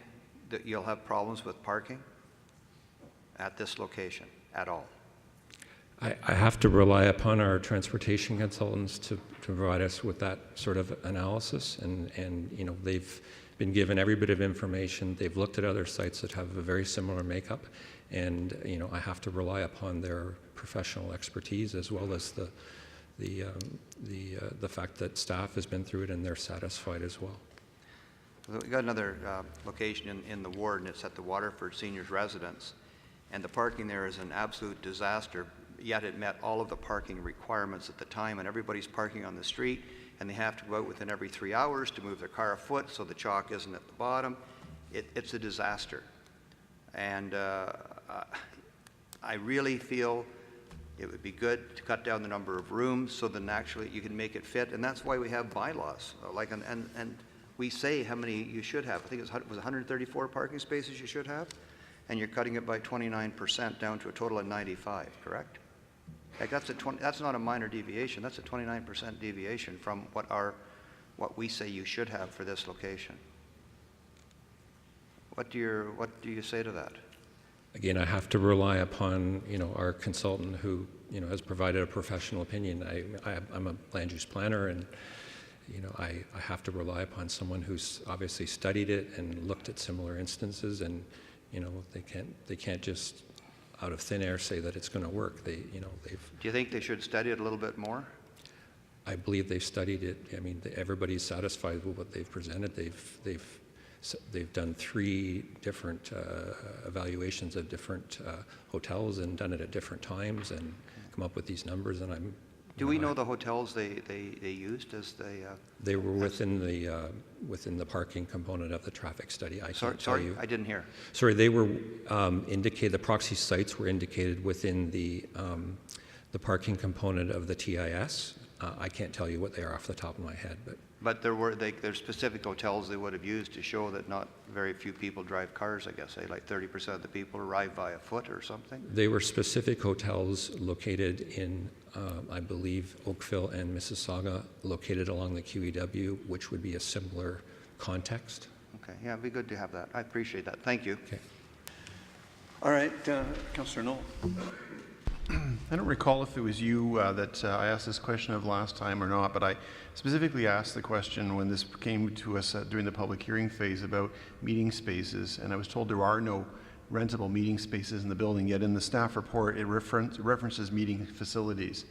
that you'll have problems with parking at this location at all? I have to rely upon our transportation consultants to provide us with that sort of analysis, and they've been given every bit of information. They've looked at other sites that have a very similar makeup, and I have to rely upon their professional expertise as well as the fact that staff has been through it and they're satisfied as well. We've got another location in the ward, and it's at the Waterford Seniors Residence, and the parking there is an absolute disaster. Yet it met all of the parking requirements at the time, and everybody's parking on the street, and they have to go out within every 3 hours to move their car a foot so the chalk isn't at the bottom. It's a disaster. And I really feel it would be good to cut down the number of rooms so that actually you can make it fit, and that's why we have bylaws. And we say how many you should have. I think it was 134 parking spaces you should have, and you're cutting it by 29% down to a total of 95, correct? Like that's not a minor deviation. That's a 29% deviation from what we say you should have for this location. What do you say to that? Again, I have to rely upon our consultant who has provided a professional opinion. I'm a land use planner, and I have to rely upon someone who's obviously studied it and looked at similar instances, and they can't just out of thin air say that it's going to work. Do you think they should study it a little bit more? I believe they've studied it. I mean, everybody's satisfied with what they've presented. They've done 3 different evaluations of different hotels and done it at different times and come up with these numbers. And do we know the hotels they used as they were within the parking component of the traffic study. Sorry, I didn't hear. Sorry, they were indicated. The proxy sites were indicated within the parking component of the TIS. I can't tell you what they are off the top of my head, but But there's specific hotels they would have used to show that not very few people drive cars, I guess, like 30% of the people arrive by foot or something? they were specific hotels located in, I believe, Oakville and Mississauga, located along the QEW, which would be a similar context. Okay, yeah, it'd be good to have that. I appreciate that. Thank you. Okay. All right, Councillor Knoll. I don't recall if it was you that I asked this question of last time or not, but I specifically asked the question when this came to us during the public hearing phase about meeting spaces, and I was told there are no rentable meeting spaces in the building, yet in the staff report it references meeting facilities.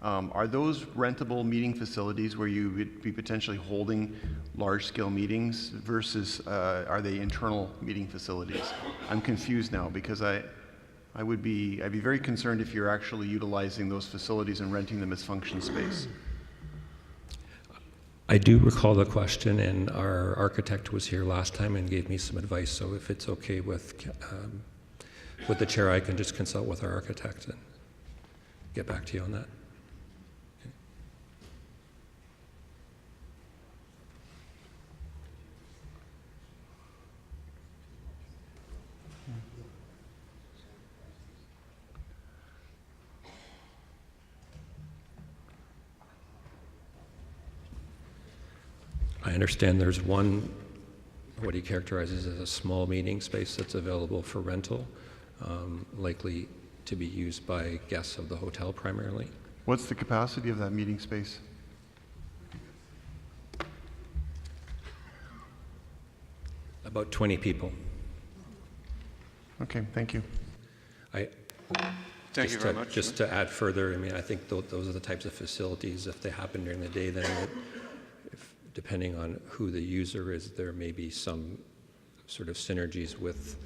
Are those rentable meeting facilities where you would be potentially holding large-scale meetings versus are they internal meeting facilities? I'm confused now because I'd be very concerned if you're actually utilizing those facilities and renting them as function space. I do recall the question, and our architect was here last time and gave me some advice, so if it's okay with the chair, I can just consult with our architect and get back to you on that. I understand there's one, what he characterizes as a small meeting space that's available for rental, likely to be used by guests of the hotel primarily. What's the capacity of that meeting space? About 20 people. Okay, thank you. Thank you very much. Just to add further, I mean, I think those are the types of facilities, if they happen during the day, then depending on who the user is, there may be some sort of synergies with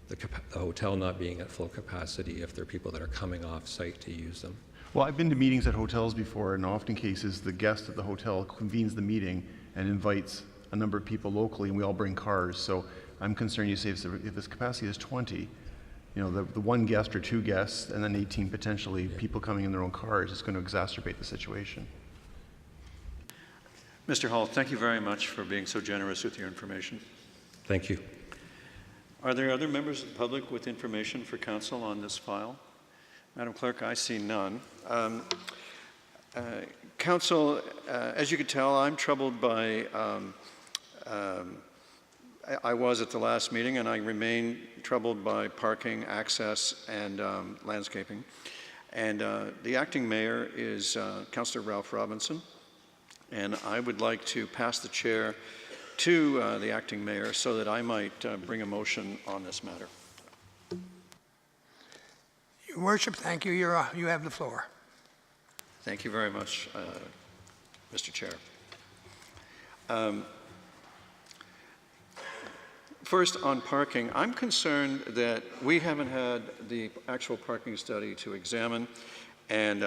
the hotel not being at full capacity if there are people that are coming off site to use them. Well, I've been to meetings at hotels before, and often cases the guest at the hotel convenes the meeting and invites a number of people locally, and we all bring cars. So I'm concerned, you say if this capacity is 20, you know, the one guest or two guests, and then 18 potentially people coming in their own cars, is going to exacerbate the situation. Mr. Hall, thank you very much for being so generous with your information. Thank you. Are there other members of the public with information for council on this file? Madam Clerk, I see none. Council, as you can tell, I'm troubled by, I was at the last meeting and I remain troubled by parking, access, and landscaping. And the acting mayor is Councillor Ralph Robinson. And I would like to pass the chair to the acting mayor so that I might bring a motion on this matter. Your Worship, thank you. You have the floor. Thank you very much, Mr. Chair. First, on parking, I'm concerned that we haven't had the actual parking study to examine, and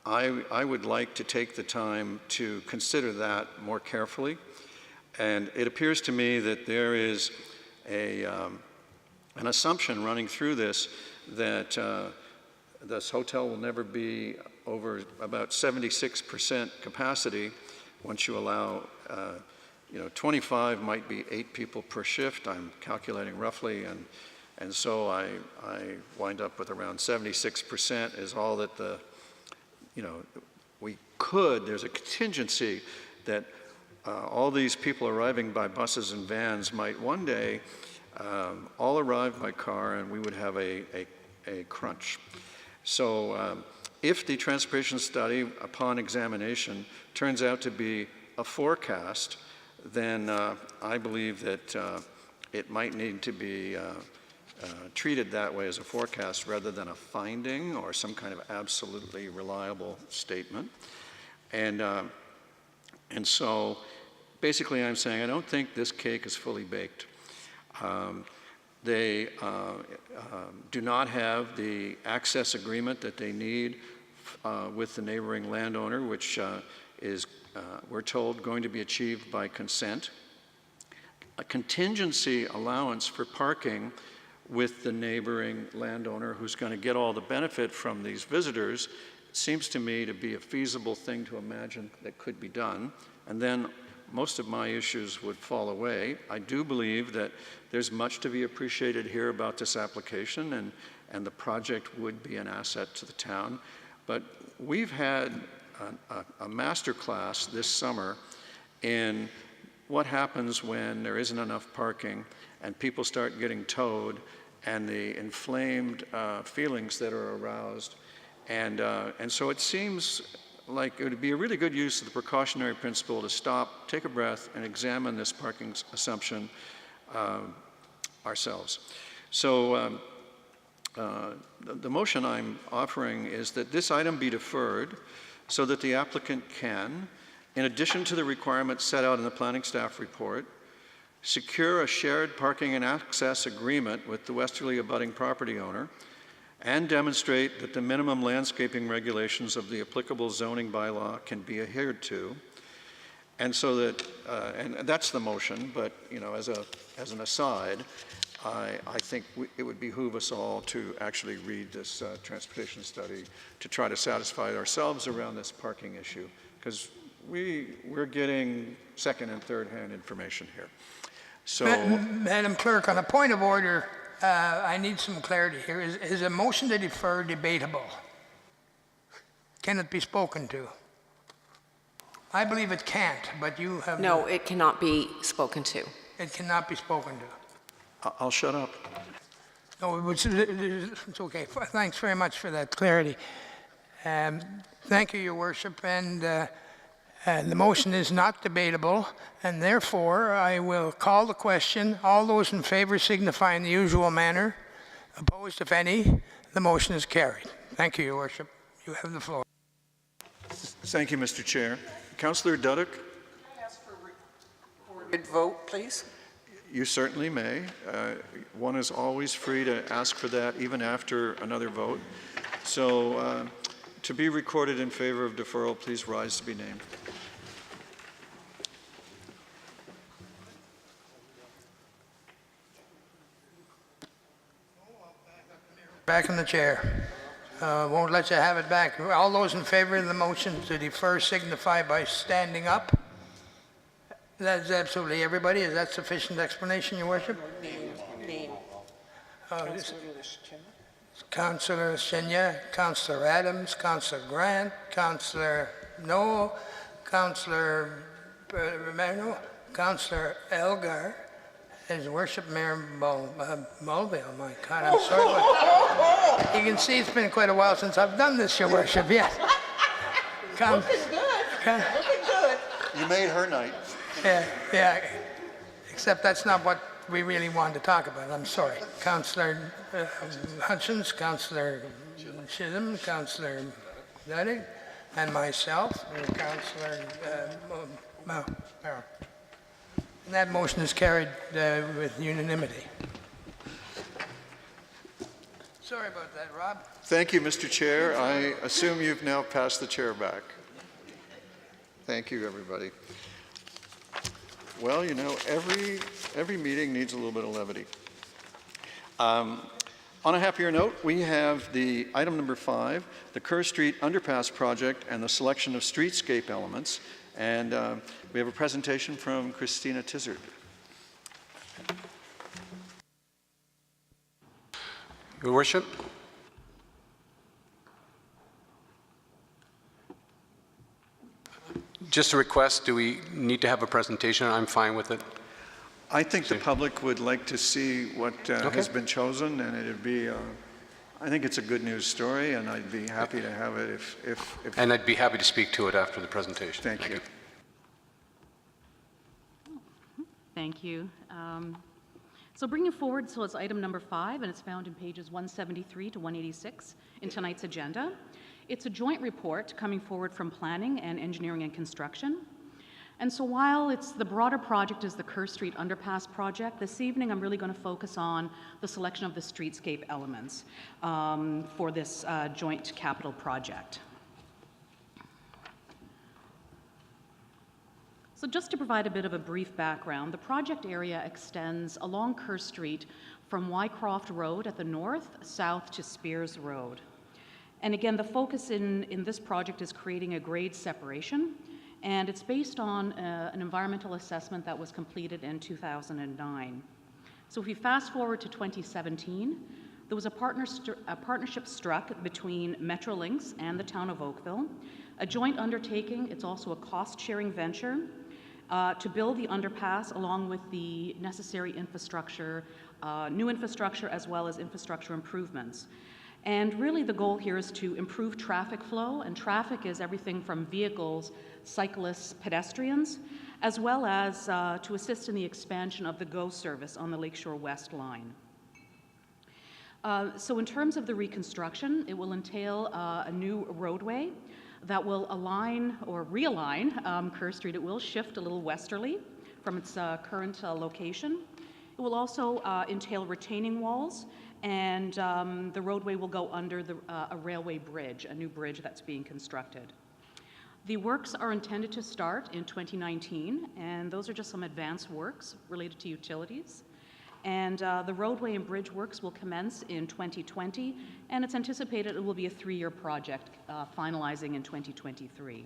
I would like to take the time to consider that more carefully. And it appears to me that there is an assumption running through this that this hotel will never be over about 76% capacity once you allow, 25 might be 8 people per shift, I'm calculating roughly, and so I wind up with around 76% is all that there's a contingency that all these people arriving by buses and vans might one day all arrive by car, and we would have a crunch. So if the transportation study upon examination turns out to be a forecast, then I believe that it might need to be treated that way as a forecast rather than a finding or some kind of absolutely reliable statement. And so basically I'm saying I don't think this cake is fully baked. They do not have the access agreement that they need with the neighboring landowner, which is, we're told, going to be achieved by consent. A contingency allowance for parking with the neighboring landowner who's going to get all the benefit from these visitors seems to me to be a feasible thing to imagine that could be done. And then most of my issues would fall away. I do believe that there's much to be appreciated here about this application, and the project would be an asset to the town. But we've had a master class this summer in what happens when there isn't enough parking and people start getting towed, and the inflamed feelings that are aroused. And so it seems like it would be a really good use of the precautionary principle to stop, take a breath, and examine this parking assumption ourselves. So the motion I'm offering is that this item be deferred so that the applicant can, in addition to the requirements set out in the planning staff report, secure a shared parking and access agreement with the westerly abutting property owner, and demonstrate that the minimum landscaping regulations of the applicable zoning bylaw can be adhered to. And so that, and that's the motion, but you know, as an aside, I think it would behoove us all to actually read this transportation study to try to satisfy ourselves around this parking issue, because we're getting second and third hand information here. So, Madam Clerk, on a point of order, I need some clarity here. Is a motion to defer debatable? Can it be spoken to? I believe it can't, but you have... No, it cannot be spoken to. It cannot be spoken to. I'll shut up. No, it's okay. Thanks very much for that clarity. Thank you, Your Worship, and the motion is not debatable, and therefore I will call the question. All those in favor signify in the usual manner. Opposed, if any. The motion is carried. Thank you, Your Worship. You have the floor. Thank you, Mr. Chair. Councillor Duddick? Can I ask for a recorded vote, please? You certainly may. One is always free to ask for that even after another vote. So to be recorded in favor of deferral, please rise to be named. Back in the chair. Won't let you have it back. All those in favor of the motion to defer signify by standing up. That's absolutely everybody. Is that sufficient explanation, Your Worship? Name. Councillor Senya, Councillor Adams, Councillor Grant, Councillor Noel, Councillor Romano, Councillor Elgar, His Worship Mayor Mulville. My God, I'm sorry. But you can see it's been quite a while since I've done this, Your Worship. Yes. Looking good. Looking good. You made her night. Yeah. Except that's not what we really wanted to talk about. I'm sorry. Councillor Hutchins, Councillor Chisholm, Councillor Duddick, and myself, and Councillor Merrill. And that motion is carried with unanimity. Sorry about that, Rob. Thank you, Mr. Chair. I assume you've now passed the chair back. Thank you, everybody. Well, you know, every meeting needs a little bit of levity. On a happier note, we have the item number 5, the Kerr Street Underpass Project and the selection of streetscape elements. And we have a presentation from Christina Tizard. Your Worship. Just a request, do we need to have a presentation? I'm fine with it. I think the public would like to see what has been chosen, and it'd be, I think it's a good news story, and I'd be happy to have it if And I'd be happy to speak to it after the presentation. Thank you. Thank you. So bringing forward, so it's item number 5, and it's found in pages 173 to 186 in tonight's agenda. It's a joint report coming forward from Planning and Engineering and Construction. And so while the broader project is the Kerr Street Underpass project, this evening I'm really going to focus on the selection of the streetscape elements for this joint capital project. So just to provide a bit of a brief background, the project area extends along Kerr Street from Wycroft Road at the north, south to Spears Road. And again, the focus in this project is creating a grade separation, and it's based on an environmental assessment that was completed in 2009. So if we fast forward to 2017, there was a partnership struck between Metrolinx and the town of Oakville, a joint undertaking. It's also a cost-sharing venture to build the underpass along with the necessary infrastructure, new infrastructure as well as infrastructure improvements. And really the goal here is to improve traffic flow, and traffic is everything from vehicles, cyclists, pedestrians, as well as to assist in the expansion of the GO service on the Lakeshore West line. So in terms of the reconstruction, it will entail a new roadway that will align or realign Kerr Street. It will shift a little westerly from its current location. It will also entail retaining walls, and the roadway will go under a railway bridge, a new bridge that's being constructed. The works are intended to start in 2019, and those are just some advanced works related to utilities. And the roadway and bridge works will commence in 2020, and it's anticipated it will be a 3-year project, finalizing in 2023.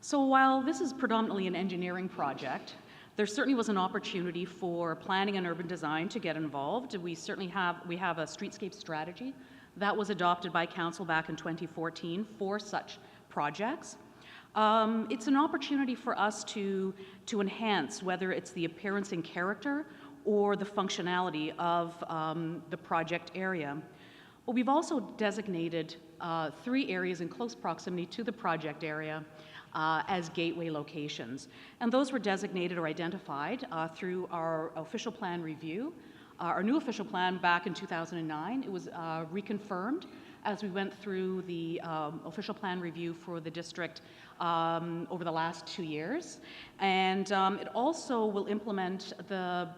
So while this is predominantly an engineering project, there certainly was an opportunity for planning and urban design to get involved. We have a streetscape strategy that was adopted by council back in 2014 for such projects. It's an opportunity for us to enhance, whether it's the appearance and character or the functionality of the project area. But we've also designated 3 areas in close proximity to the project area as gateway locations. And those were designated or identified through our official plan review. Our new official plan back in 2009, it was reconfirmed as we went through the official plan review for the district over the last 2 years. And it also will implement the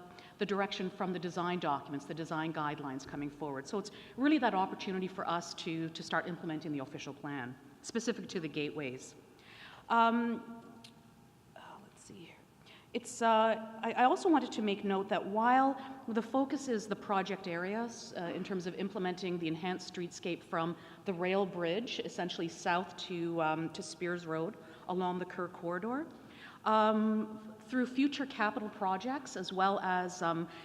direction from the design documents, the design guidelines coming forward. So it's really that opportunity for us to start implementing the official plan, specific to the gateways. Let's see here. I also wanted to make note that while the focus is the project areas in terms of implementing the enhanced streetscape from the rail bridge, essentially south to Spears Road along the Kerr corridor, through future capital projects as well as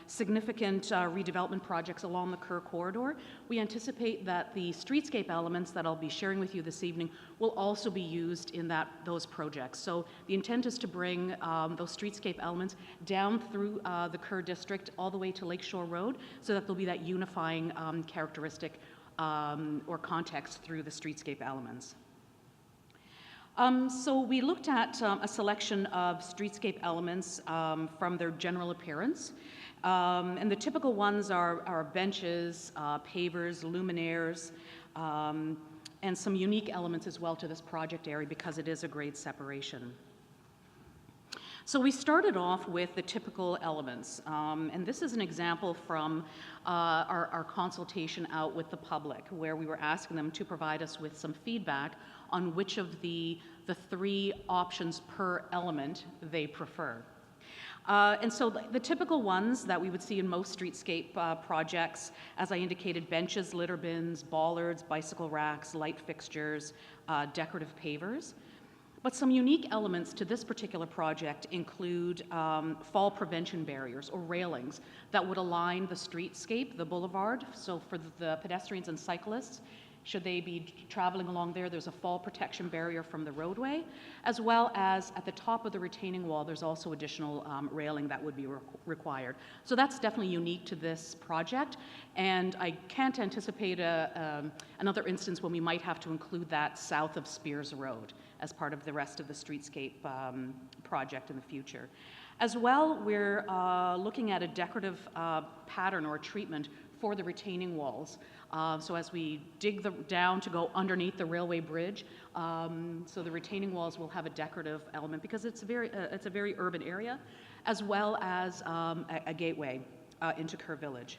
significant redevelopment projects along the Kerr corridor, we anticipate that the streetscape elements that I'll be sharing with you this evening will also be used in those projects. So the intent is to bring those streetscape elements down through the Kerr district all the way to Lakeshore Road, so that there'll be that unifying characteristic or context through the streetscape elements. So we looked at a selection of streetscape elements from their general appearance. And the typical ones are benches, pavers, luminaires, and some unique elements as well to this project area because it is a grade separation. So we started off with the typical elements, and this is an example from our consultation out with the public, where we were asking them to provide us with some feedback on which of the 3 options per element they prefer. And so the typical ones that we would see in most streetscape projects, as I indicated, benches, litter bins, bollards, bicycle racks, light fixtures, decorative pavers. But some unique elements to this particular project include fall prevention barriers or railings that would align the streetscape, the boulevard. So for the pedestrians and cyclists, should they be traveling along there, there's a fall protection barrier from the roadway, as well as at the top of the retaining wall, there's also additional railing that would be required. So that's definitely unique to this project, and I can't anticipate another instance when we might have to include that south of Spears Road as part of the rest of the streetscape project in the future. As well, we're looking at a decorative pattern or treatment for the retaining walls. So as we dig down to go underneath the railway bridge, so the retaining walls will have a decorative element because it's a very urban area, as well as a gateway into Kerr Village.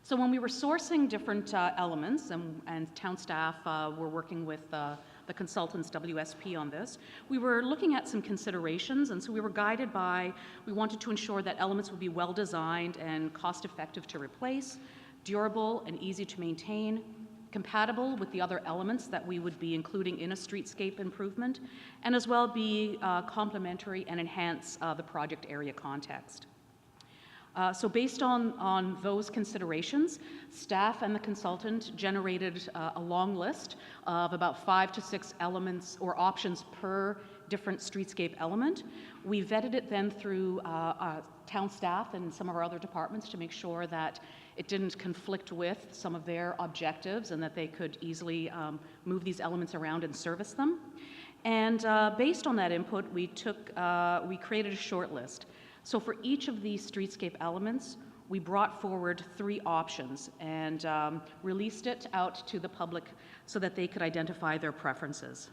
So when we were sourcing different elements, and town staff were working with the consultants WSP on this, we were looking at some considerations, and so we were guided by, we wanted to ensure that elements would be well designed and cost effective to replace, durable and easy to maintain, compatible with the other elements that we would be including in a streetscape improvement, and as well be complementary and enhance the project area context. So based on those considerations, staff and the consultant generated a long list of about 5 to 6 elements or options per different streetscape element. We vetted it then through town staff and some of our other departments to make sure that it didn't conflict with some of their objectives and that they could easily move these elements around and service them. And based on that input, we created a short list. So for each of these streetscape elements, we brought forward 3 options and released it out to the public so that they could identify their preferences.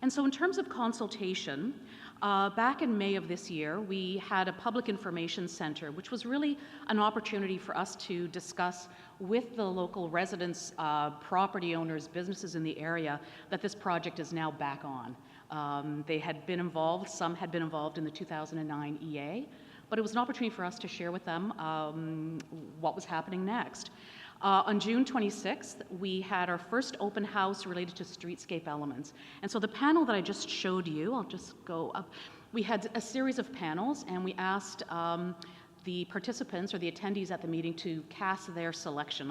And so in terms of consultation, back in May of this year, we had a public information center, which was really an opportunity for us to discuss with the local residents, property owners, businesses in the area, that this project is now back on. They had been involved, some had been involved in the 2009 EA, but it was an opportunity for us to share with them what was happening next. On June 26th, we had our first open house related to streetscape elements. And so the panel that I just showed you, I'll just go up, we had a series of panels and we asked the participants or the attendees at the meeting to cast their selection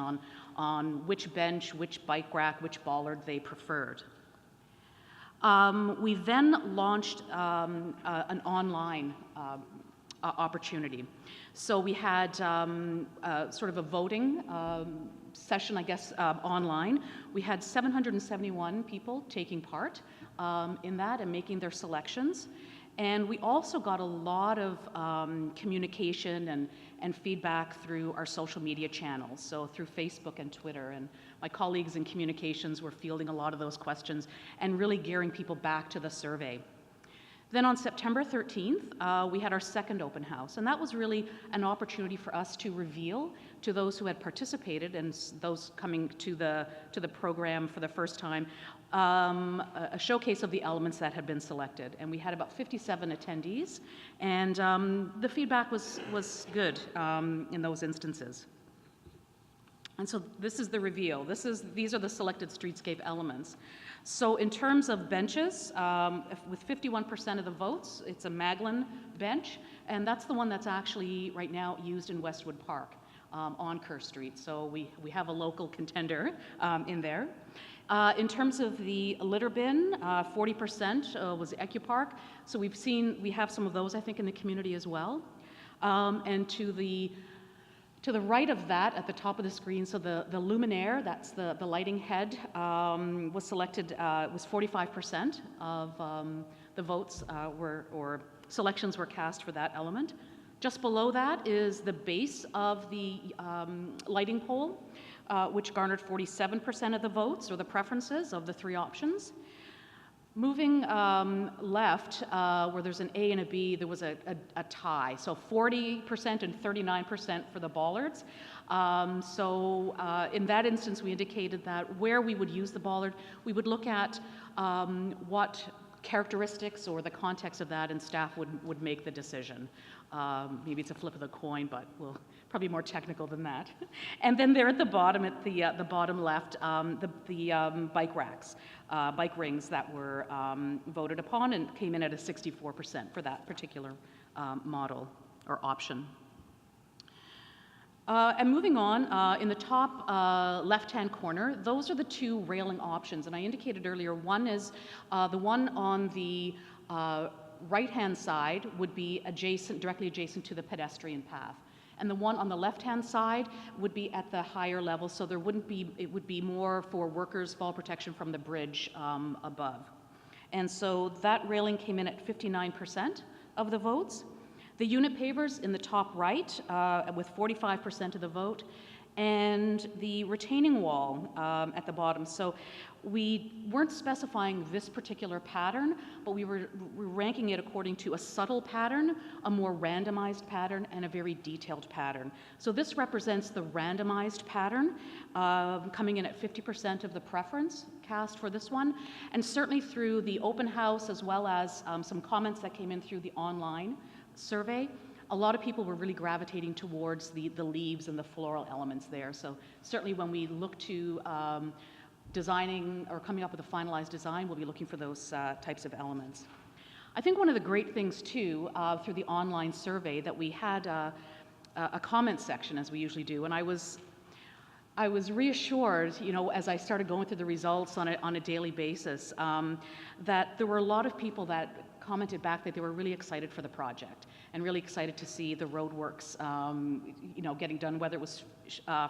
on which bench, which bike rack, which bollard they preferred. We then launched an online opportunity. So we had sort of a voting session, I guess, online. We had 771 people taking part in that and making their selections. And we also got a lot of communication and feedback through our social media channels, so through Facebook and Twitter. And my colleagues in communications were fielding a lot of those questions and really gearing people back to the survey. Then on September 13th, we had our second open house, and that was really an opportunity for us to reveal to those who had participated and those coming to the program for the first time, a showcase of the elements that had been selected. And we had about 57 attendees, and the feedback was good in those instances. And so this is the reveal. These are the selected streetscape elements. So in terms of benches, with 51% of the votes, it's a Maglin bench, and that's the one that's actually right now used in Westwood Park on Kerr Street. So we have a local contender in there. In terms of the litter bin, 40% was EcuPark. So we have some of those, I think, in the community as well. And to the right of that, at the top of the screen, so the luminaire, that's the lighting head, was selected, was 45% of the votes or selections were cast for that element. Just below that is the base of the lighting pole, which garnered 47% of the votes or the preferences of the 3 options. Moving left, where there's an A and a B, there was a tie. So 40% and 39% for the bollards. In that instance, we indicated that where we would use the bollard, we would look at what characteristics or the context of that, and staff would make the decision. Maybe it's a flip of the coin, but we'll probably more technical than that. And then there at the bottom, at the bottom left, the bike racks, bike rings that were voted upon and came in at a 64% for that particular model or option. And moving on, in the top left-hand corner, those are the 2 railing options. And I indicated earlier, one is the one on the right-hand side would be directly adjacent to the pedestrian path. And the one on the left-hand side would be at the higher level, so it would be more for workers' fall protection from the bridge above. And so that railing came in at 59% of the votes. The unit pavers in the top right with 45% of the vote, and the retaining wall at the bottom. So we weren't specifying this particular pattern, but we were ranking it according to a subtle pattern, a more randomized pattern, and a very detailed pattern. So this represents the randomized pattern, coming in at 50% of the preference cast for this one. And certainly through the open house, as well as some comments that came in through the online survey, a lot of people were really gravitating towards the leaves and the floral elements there. So certainly when we look to designing or coming up with a finalized design, we'll be looking for those types of elements. I think one of the great things too, through the online survey, that we had a comment section, as we usually do, and I was reassured, you know, as I started going through the results on a daily basis, that there were a lot of people that commented back that they were really excited for the project and really excited to see the roadworks, you know, getting done, whether it was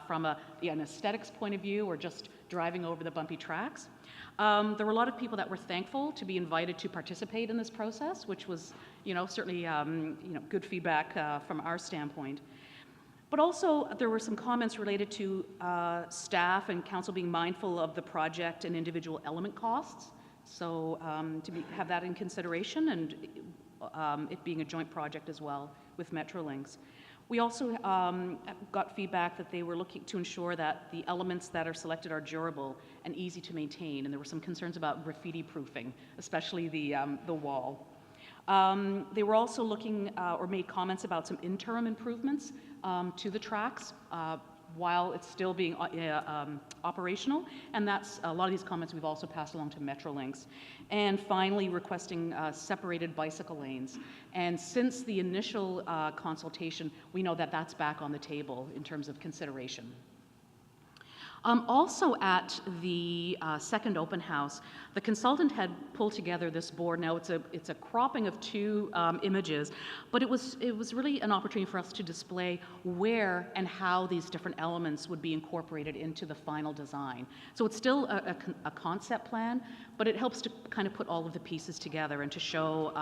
from an aesthetics point of view or just driving over the bumpy tracks. There were a lot of people that were thankful to be invited to participate in this process, which was, you know, certainly, you know, good feedback from our standpoint. But also, there were some comments related to staff and council being mindful of the project and individual element costs. So have that in consideration, and it being a joint project as well with Metrolinx. We also got feedback that they were looking to ensure that the elements that are selected are durable and easy to maintain, and there were some concerns about graffiti proofing, especially the wall. They were also looking or made comments about some interim improvements to the tracks while it's still being operational, and that's a lot of these comments we've also passed along to Metrolinx. And finally, requesting separated bicycle lanes. And since the initial consultation, we know that that's back on the table in terms of consideration. Also at the second open house, the consultant had pulled together this board. Now it's a cropping of two images, but it was really an opportunity for us to display where and how these different elements would be incorporated into the final design. So it's still a concept plan, but it helps to kind of put all of the pieces together and to show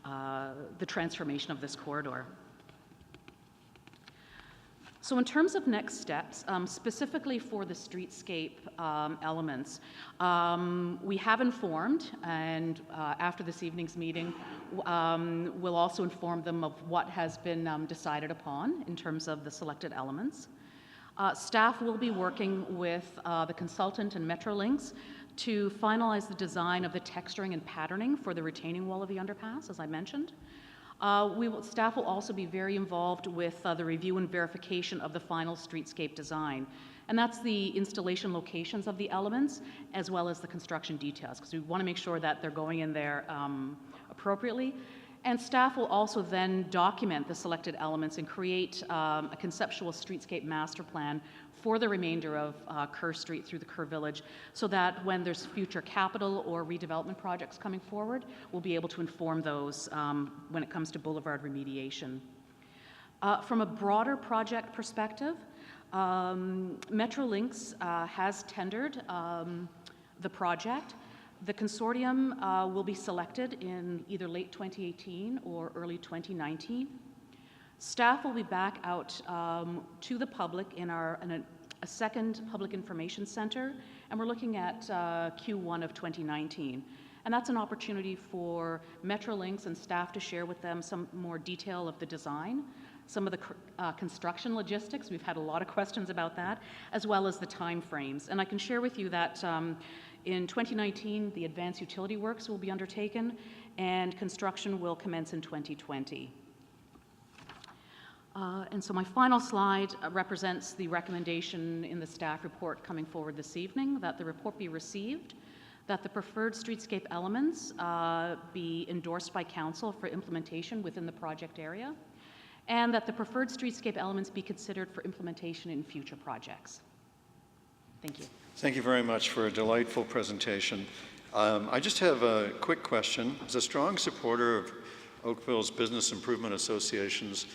the transformation of this corridor. So in terms of next steps, specifically for the streetscape elements, we have informed, and after this evening's meeting, we'll also inform them of what has been decided upon in terms of the selected elements. Staff will be working with the consultant and Metrolinx to finalize the design of the texturing and patterning for the retaining wall of the underpass, as I mentioned. Staff will also be very involved with the review and verification of the final streetscape design. And that's the installation locations of the elements as well as the construction details, because we want to make sure that they're going in there appropriately. And staff will also then document the selected elements and create a conceptual streetscape master plan for the remainder of Kerr Street through the Kerr Village, so that when there's future capital or redevelopment projects coming forward, we'll be able to inform those when it comes to boulevard remediation. From a broader project perspective, Metrolinx has tendered the project. The consortium will be selected in either late 2018 or early 2019. Staff will be back out to the public in a second public information center, and we're looking at Q1 of 2019. And that's an opportunity for Metrolinx and staff to share with them some more detail of the design, some of the construction logistics. We've had a lot of questions about that, as well as the time frames. And I can share with you that in 2019, the advanced utility works will be undertaken, and construction will commence in 2020. And so my final slide represents the recommendation in the staff report coming forward this evening, that the report be received, that the preferred streetscape elements be endorsed by council for implementation within the project area, and that the preferred streetscape elements be considered for implementation in future projects. Thank you. Thank you very much for a delightful presentation. I just have a quick question. As a strong supporter of Oakville's business improvement associations,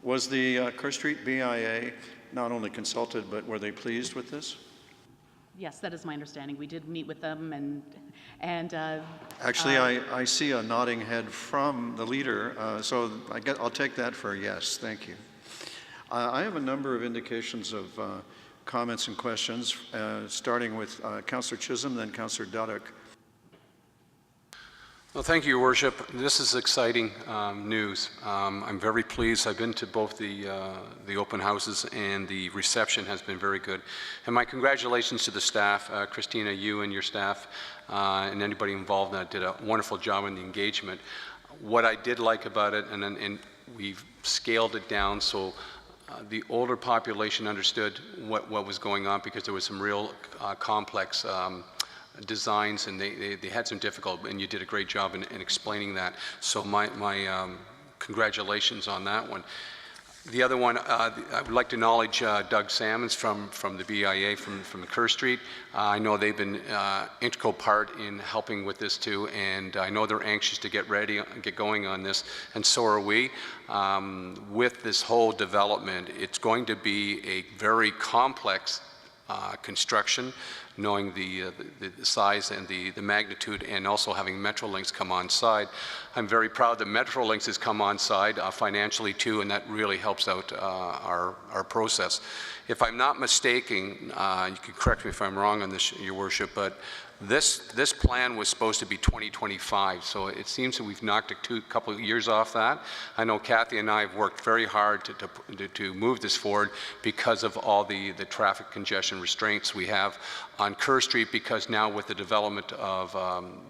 was the Kerr Street BIA not only consulted, but were they pleased with this? Yes, that is my understanding. We did meet with them, and actually, I see a nodding head from the leader, so I'll take that for a yes. Thank you. I have a number of indications of comments and questions, starting with Councillor Chisholm, then Councillor Duddock. Well, thank you, Your Worship. This is exciting news. I'm very pleased. I've been to both the open houses, and the reception has been very good. And my congratulations to the staff, Christina, you and your staff, and anybody involved in that did a wonderful job in the engagement. What I did like about it, and we've scaled it down so the older population understood what was going on, because there was some real complex designs, and they had some difficulty, and you did a great job in explaining that. So my congratulations on that one. The other one, I would like to acknowledge Doug Salmons from the BIA from Kerr Street. I know they've been integral part in helping with this too, and I know they're anxious to get ready, get going on this, and so are we. With this whole development, it's going to be a very complex construction, knowing the size and the magnitude, and also having Metrolinx come on side. I'm very proud that Metrolinx has come on side financially too, and that really helps out our process. If I'm not mistaken, you can correct me if I'm wrong on this, Your Worship, but this plan was supposed to be 2025, so it seems that we've knocked a couple of years off that. I know Kathy and I have worked very hard to move this forward because of all the traffic congestion restraints we have on Kerr Street, because now with the development of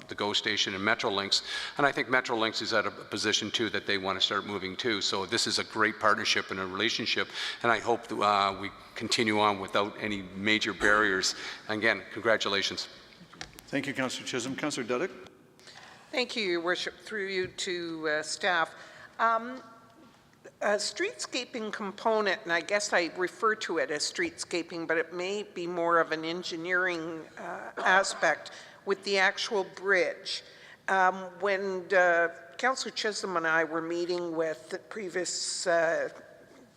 the GO station and Metrolinx, and I think Metrolinx is at a position too that they want to start moving too. So this is a great partnership and a relationship, and I hope that we continue on without any major barriers. Again, congratulations. Thank you, Councillor Chisholm. Councillor Duddick. Thank you, Your Worship, through you to staff. A streetscaping component, and I guess I refer to it as streetscaping, but it may be more of an engineering aspect with the actual bridge. When Councillor Chisholm and I were meeting with the previous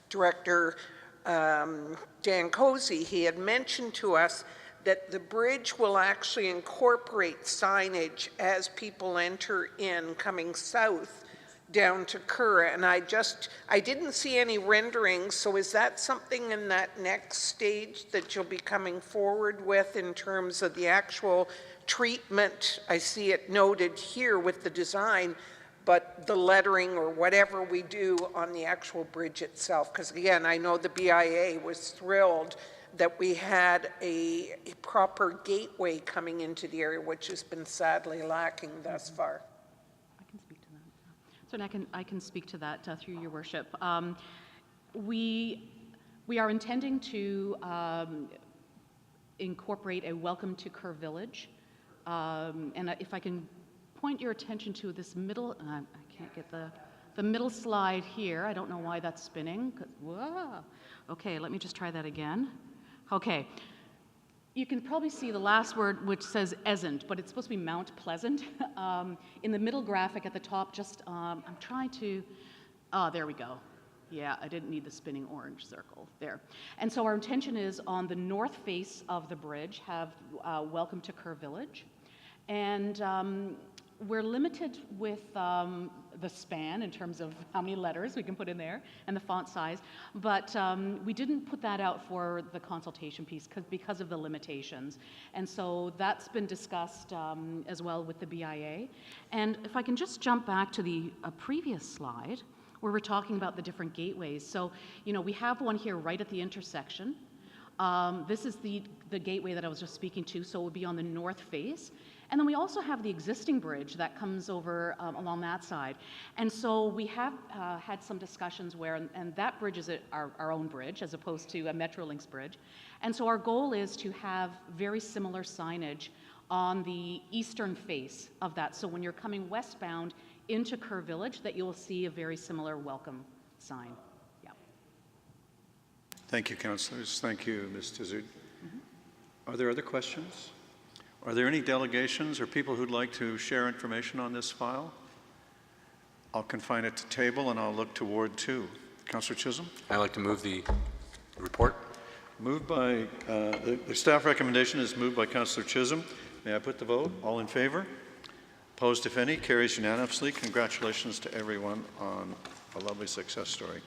director, Dan Cozy, he had mentioned to us that the bridge will actually incorporate signage as people enter in coming south down to Kerr, and I didn't see any renderings, so is that something in that next stage that you'll be coming forward with in terms of the actual treatment? I see it noted here with the design, but the lettering or whatever we do on the actual bridge itself, because again, I know the BIA was thrilled that we had a proper gateway coming into the area, which has been sadly lacking thus far. I can speak to that. So I can speak to that through Your Worship. We are intending to incorporate a welcome to Kerr Village. And if I can point your attention to this middle, I can't get the middle slide here. I don't know why that's spinning. Whoa. Okay, let me just try that again. Okay, you can probably see the last word, which says "esn't," but it's supposed to be Mount Pleasant. In the middle graphic at the top, I'm trying to, there we go. Yeah, I didn't need the spinning orange circle there. And so our intention is on the north face of the bridge, have welcome to Kerr Village. And we're limited with the span in terms of how many letters we can put in there and the font size, but we didn't put that out for the consultation piece because of the limitations. And so that's been discussed as well with the BIA. And if I can just jump back to the previous slide where we're talking about the different gateways. So, we have one here right at the intersection. This is the gateway that I was just speaking to, so it would be on the north face. And then we also have the existing bridge that comes over along that side. And so we have had some discussions where, and that bridge is our own bridge as opposed to a Metrolinx bridge. And so our goal is to have very similar signage on the eastern face of that. So when you're coming westbound into Kerr Village, that you'll see a very similar welcome sign. Yeah. Thank you, councillors. Thank you, Ms. Tizard. Are there other questions? Are there any delegations or people who'd like to share information on this file? I'll confine it to table and I'll look toward two. Councillor Chisholm? I'd like to move the report. Moved by, the staff recommendation is moved by Councillor Chisholm. May I put the vote? All in favor? Opposed, if any? Carries unanimously. Congratulations to everyone on a lovely success story.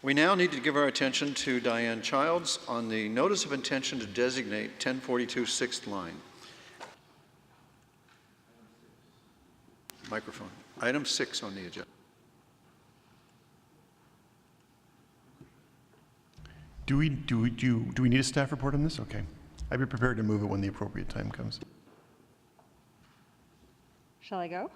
We now need to give our attention to Diane Childs on the notice of intention to designate 1042 6th line. Microphone. Item 6 on the agenda. Do we need a staff report on this? Okay. I'd be prepared to move it when the appropriate time comes. Shall I go?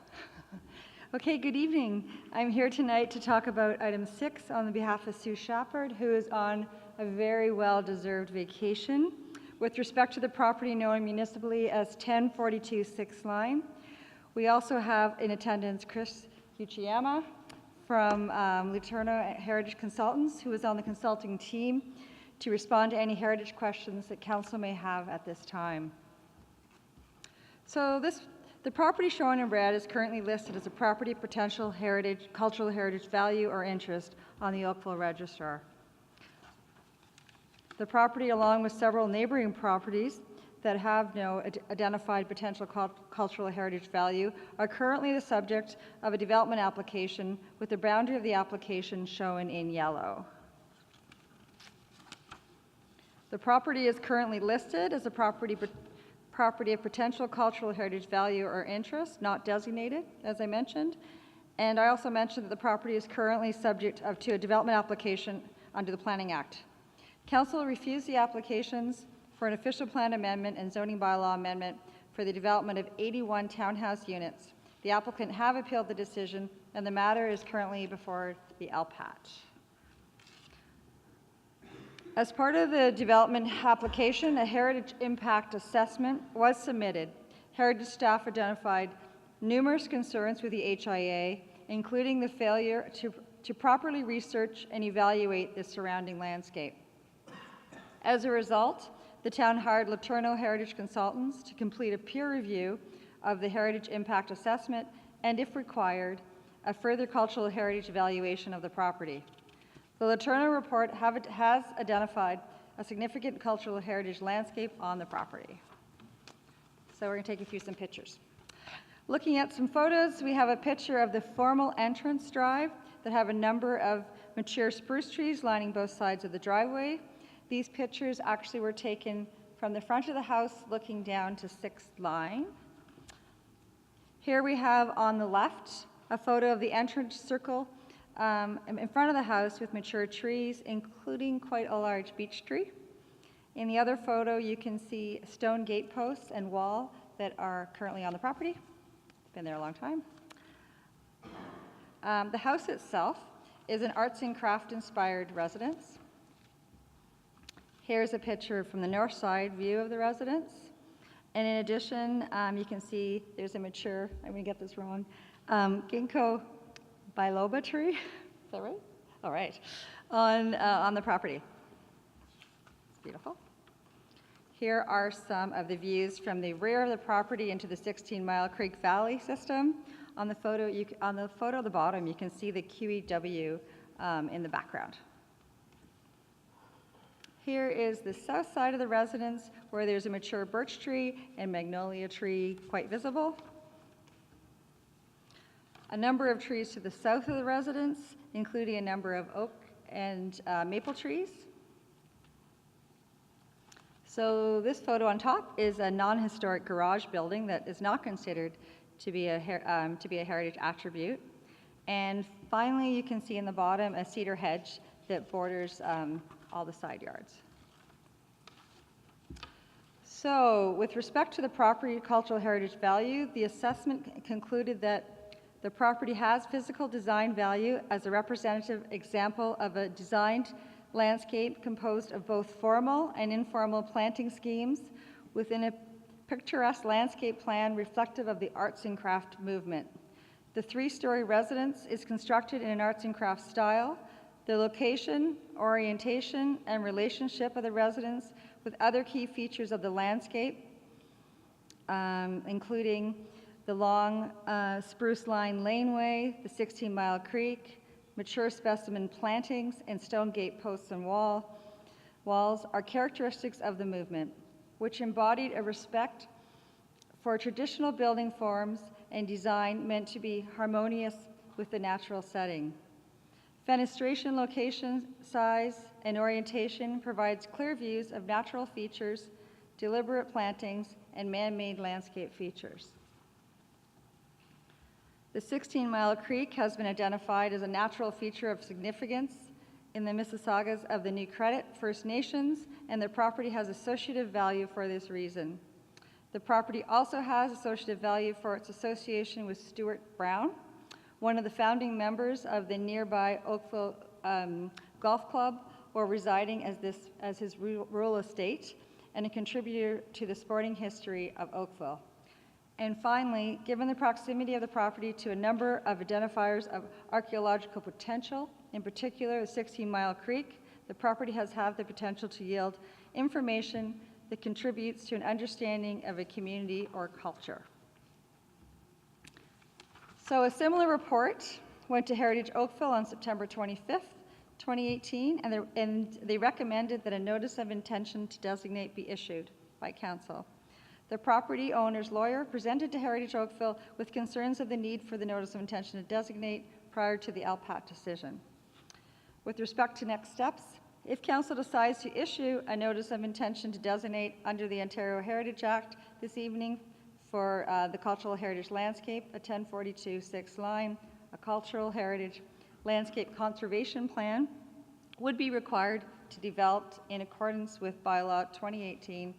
Okay, good evening. I'm here tonight to talk about item 6 on the behalf of Sue Shepard, who is on a very well-deserved vacation. With respect to the property known municipally as 1042 6th Line, we also have in attendance Chris Uchiyama from Luterno Heritage Consultants, who is on the consulting team to respond to any heritage questions that council may have at this time. So the property shown in red is currently listed as a property of potential heritage, cultural heritage value or interest on the Oakville Register. The property, along with several neighboring properties that have no identified potential cultural heritage value, are currently the subject of a development application with the boundary of the application shown in yellow. The property is currently listed as a property of potential cultural heritage value or interest, not designated, as I mentioned. And I also mentioned that the property is currently subject to a development application under the Planning Act. Council refused the applications for an official plan amendment and zoning bylaw amendment for the development of 81 townhouse units. The applicant have appealed the decision, and the matter is currently before the LPAT. As part of the development application, a heritage impact assessment was submitted. Heritage staff identified numerous concerns with the HIA, including the failure to properly research and evaluate the surrounding landscape. As a result, the town hired Luterno Heritage Consultants to complete a peer review of the heritage impact assessment and, if required, a further cultural heritage evaluation of the property. The Luterno report has identified a significant cultural heritage landscape on the property. So we're going to take some pictures. Looking at some photos, we have a picture of the formal entrance drive that have a number of mature spruce trees lining both sides of the driveway. These pictures actually were taken from the front of the house looking down to 6th Line. Here we have on the left a photo of the entrance circle in front of the house with mature trees, including quite a large beech tree. In the other photo, you can see stone gate posts and wall that are currently on the property. Been there a long time. The house itself is an arts and craft inspired residence. Here's a picture from the north side view of the residence. And in addition, you can see there's a mature, I'm going to get this wrong, ginkgo biloba tree. Is that right? All right. On the property. It's beautiful. Here are some of the views from the rear of the property into the 16 Mile Creek Valley system. On the photo at the bottom, you can see the QEW in the background. Here is the south side of the residence where there's a mature birch tree and magnolia tree quite visible. A number of trees to the south of the residence, including a number of oak and maple trees. So this photo on top is a non-historic garage building that is not considered to be a heritage attribute. And finally, you can see in the bottom a cedar hedge that borders all the side yards. So with respect to the property cultural heritage value, the assessment concluded that the property has physical design value as a representative example of a designed landscape composed of both formal and informal planting schemes within a picturesque landscape plan reflective of the arts and craft movement. The 3-story residence is constructed in an arts and crafts style. The location, orientation, and relationship of the residence with other key features of the landscape, including the long spruce line laneway, the 16 Mile Creek, mature specimen plantings, and stone gate posts and walls are characteristics of the movement, which embodied a respect for traditional building forms and design meant to be harmonious with the natural setting. Fenestration location, size, and orientation provides clear views of natural features, deliberate plantings, and man-made landscape features. The 16 Mile Creek has been identified as a natural feature of significance in the Mississaugas of the New Credit First Nations, and the property has associative value for this reason. The property also has associative value for its association with Stuart Brown, one of the founding members of the nearby Oakville Golf Club, or residing as his rural estate, and a contributor to the sporting history of Oakville. And finally, given the proximity of the property to a number of identifiers of archaeological potential, in particular the 16-Mile Creek, the property has had the potential to yield information that contributes to an understanding of a community or culture. So a similar report went to Heritage Oakville on September 25th, 2018, and they recommended that a notice of intention to designate be issued by council. The property owner's lawyer presented to Heritage Oakville with concerns of the need for the notice of intention to designate prior to the LPAT decision. With respect to next steps, if council decides to issue a notice of intention to designate under the Ontario Heritage Act this evening for the cultural heritage landscape, a 1042-6 line, a cultural heritage landscape conservation plan would be required to be developed in accordance with bylaw 2018-019.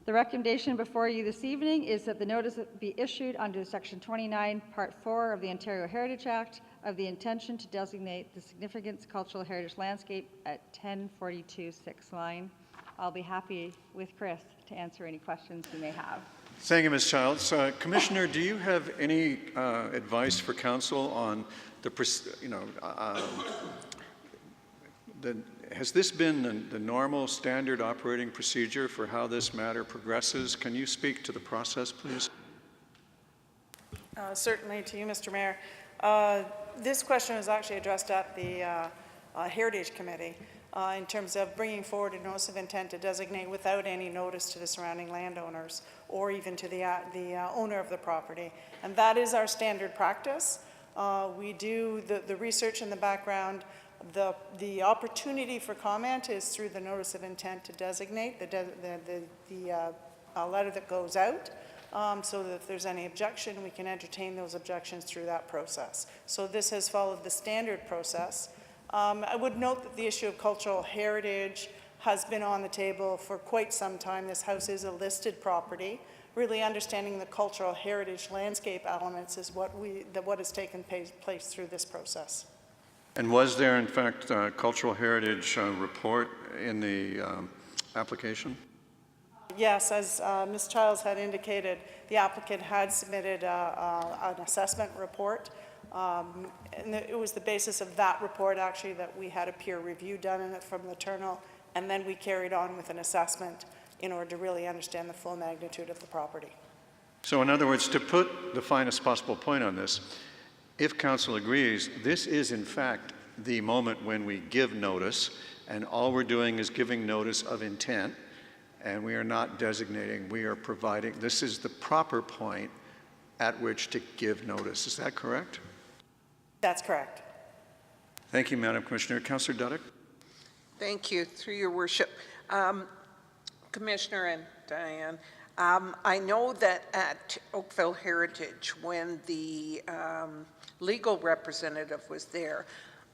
The recommendation before you this evening is that the notice be issued under Section 29, Part 4 of the Ontario Heritage Act of the intention to designate the significant cultural heritage landscape at 1042-6 line. I'll be happy with Chris to answer any questions you may have. Thank you, Ms. Childs. Commissioner, do you have any advice for council on has this been the normal standard operating procedure for how this matter progresses? Can you speak to the process, please? Certainly to you, Mr. Mayor. This question was actually addressed at the Heritage Committee in terms of bringing forward a notice of intent to designate without any notice to the surrounding landowners or even to the owner of the property. And that is our standard practice. We do the research in the background. The opportunity for comment is through the notice of intent to designate, the letter that goes out, so that if there's any objection, we can entertain those objections through that process. So this has followed the standard process. I would note that the issue of cultural heritage has been on the table for quite some time. This house is a listed property. Really understanding the cultural heritage landscape elements is what has taken place through this process. And was there, in fact, a cultural heritage report in the application? Yes, as Ms. Childs had indicated, the applicant had submitted an assessment report. And it was the basis of that report, actually, that we had a peer review done in it from the Eternal, and then we carried on with an assessment in order to really understand the full magnitude of the property. So in other words, to put the finest possible point on this, if council agrees, this is in fact the moment when we give notice, and all we're doing is giving notice of intent, and we are not designating, we are providing. This is the proper point at which to give notice. Is that correct? That's correct. Thank you, Madam Commissioner. Councillor Duddick? Thank you, through your worship. Commissioner and Diane, I know that at Oakville Heritage, when the legal representative was there,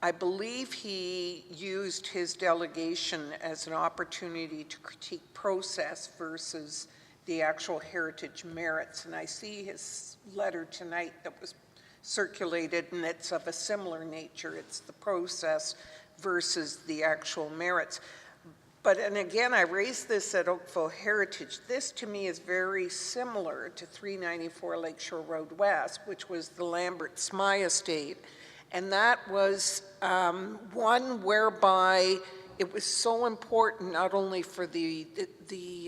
I believe he used his delegation as an opportunity to critique process versus the actual heritage merits. And I see his letter tonight that was circulated, and it's of a similar nature. It's the process versus the actual merits. But, and again, I raised this at Oakville Heritage. This, to me, is very similar to 394 Lakeshore Road West, which was the Lambert Smy estate. And that was one whereby it was so important not only for the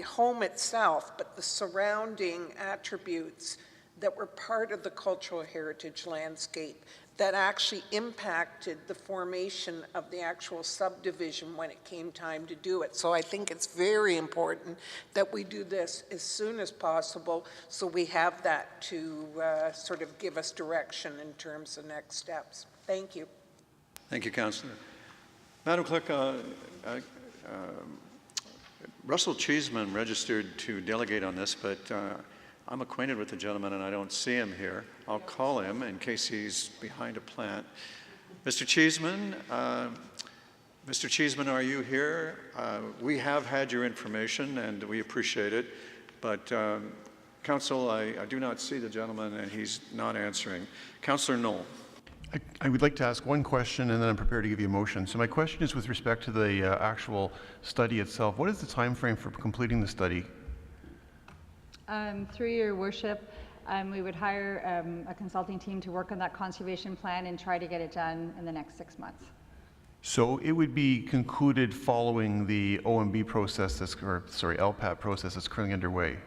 home itself, but the surrounding attributes that were part of the cultural heritage landscape that actually impacted the formation of the actual subdivision when it came time to do it. So I think it's very important that we do this as soon as possible so we have that to sort of give us direction in terms of next steps. Thank you. Thank you, Councillor. Madam Clerk, Russell Cheeseman registered to delegate on this, but I'm acquainted with the gentleman and I don't see him here. I'll call him in case he's behind a plant. Mr. Cheeseman, are you here? We have had your information and we appreciate it, but Council, I do not see the gentleman, and he's not answering. Councillor Knoll. I would like to ask one question, and then I'm prepared to give you a motion. So my question is with respect to the actual study itself. What is the time frame for completing the study? Through your worship, we would hire a consulting team to work on that conservation plan and try to get it done in the next 6 months. So it would be concluded following the OMB process, LPAT process that's currently underway.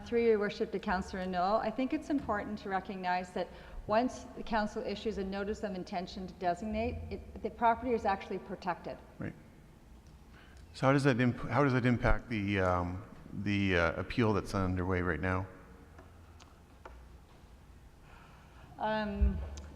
Through your worship to Councillor Knoll, I think it's important to recognize that once the council issues a notice of intention to designate, the property is actually protected. Right. So how does that impact the appeal that's underway right now?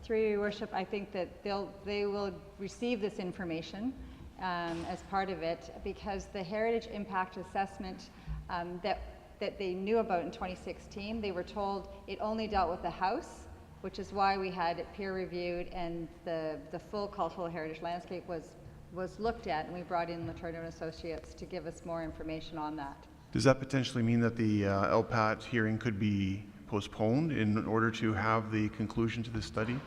Through your worship, I think that they will receive this information as part of it, because the heritage impact assessment that they knew about in 2016, they were told it only dealt with the house, which is why we had it peer reviewed, and the full cultural heritage landscape was looked at, and we brought in Latourneau and Associates to give us more information on that. Does that potentially mean that the LPAT hearing could be postponed in order to have the conclusion to this study?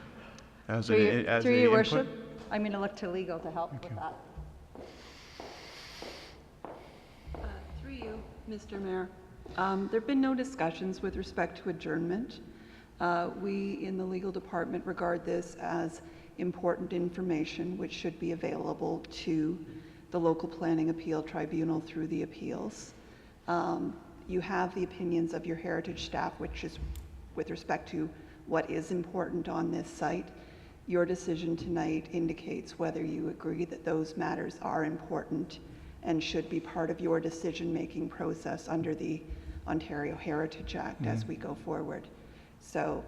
Through your worship, I'm going to look to legal to help with that. Through you, Mr. Mayor. There have been no discussions with respect to adjournment. We in the legal department regard this as important information which should be available to the local planning appeal tribunal through the appeals. You have the opinions of your heritage staff, which is with respect to what is important on this site. Your decision tonight indicates whether you agree that those matters are important and should be part of your decision-making process under the Ontario Heritage Act as we go forward. So,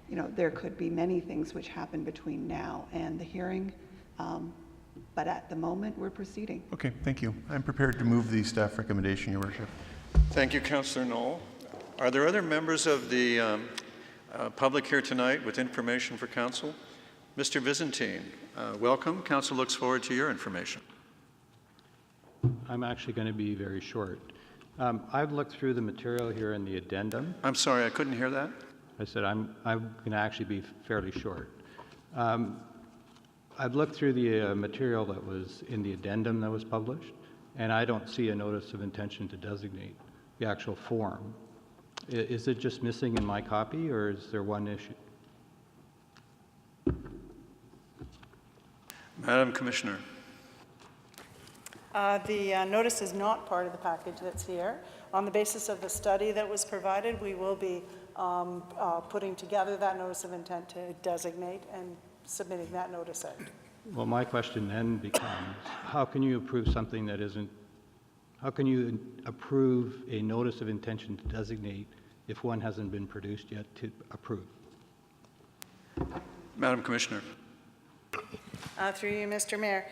you know, there could be many things which happen between now and the hearing, but at the moment, we're proceeding. Okay, thank you. I'm prepared to move the staff recommendation, Your Worship. Thank you, Councillor Knoll. Are there other members of the public here tonight with information for Council? Mr. Byzantine, welcome. Council looks forward to your information. I'm actually going to be very short. I've looked through the material here in the addendum. I'm sorry, I couldn't hear that. I said I'm going to actually be fairly short. I've looked through the material that was in the addendum that was published, and I don't see a notice of intention to designate the actual form. Is it just missing in my copy, or is there one issue? Madam Commissioner. The notice is not part of the package that's here. On the basis of the study that was provided, we will be putting together that notice of intent to designate and submitting that notice out. Well, my question then becomes, how can you approve something that isn't, how can you approve a notice of intention to designate if one hasn't been produced yet to approve? Madam Commissioner. Through you, Mr. Mayor.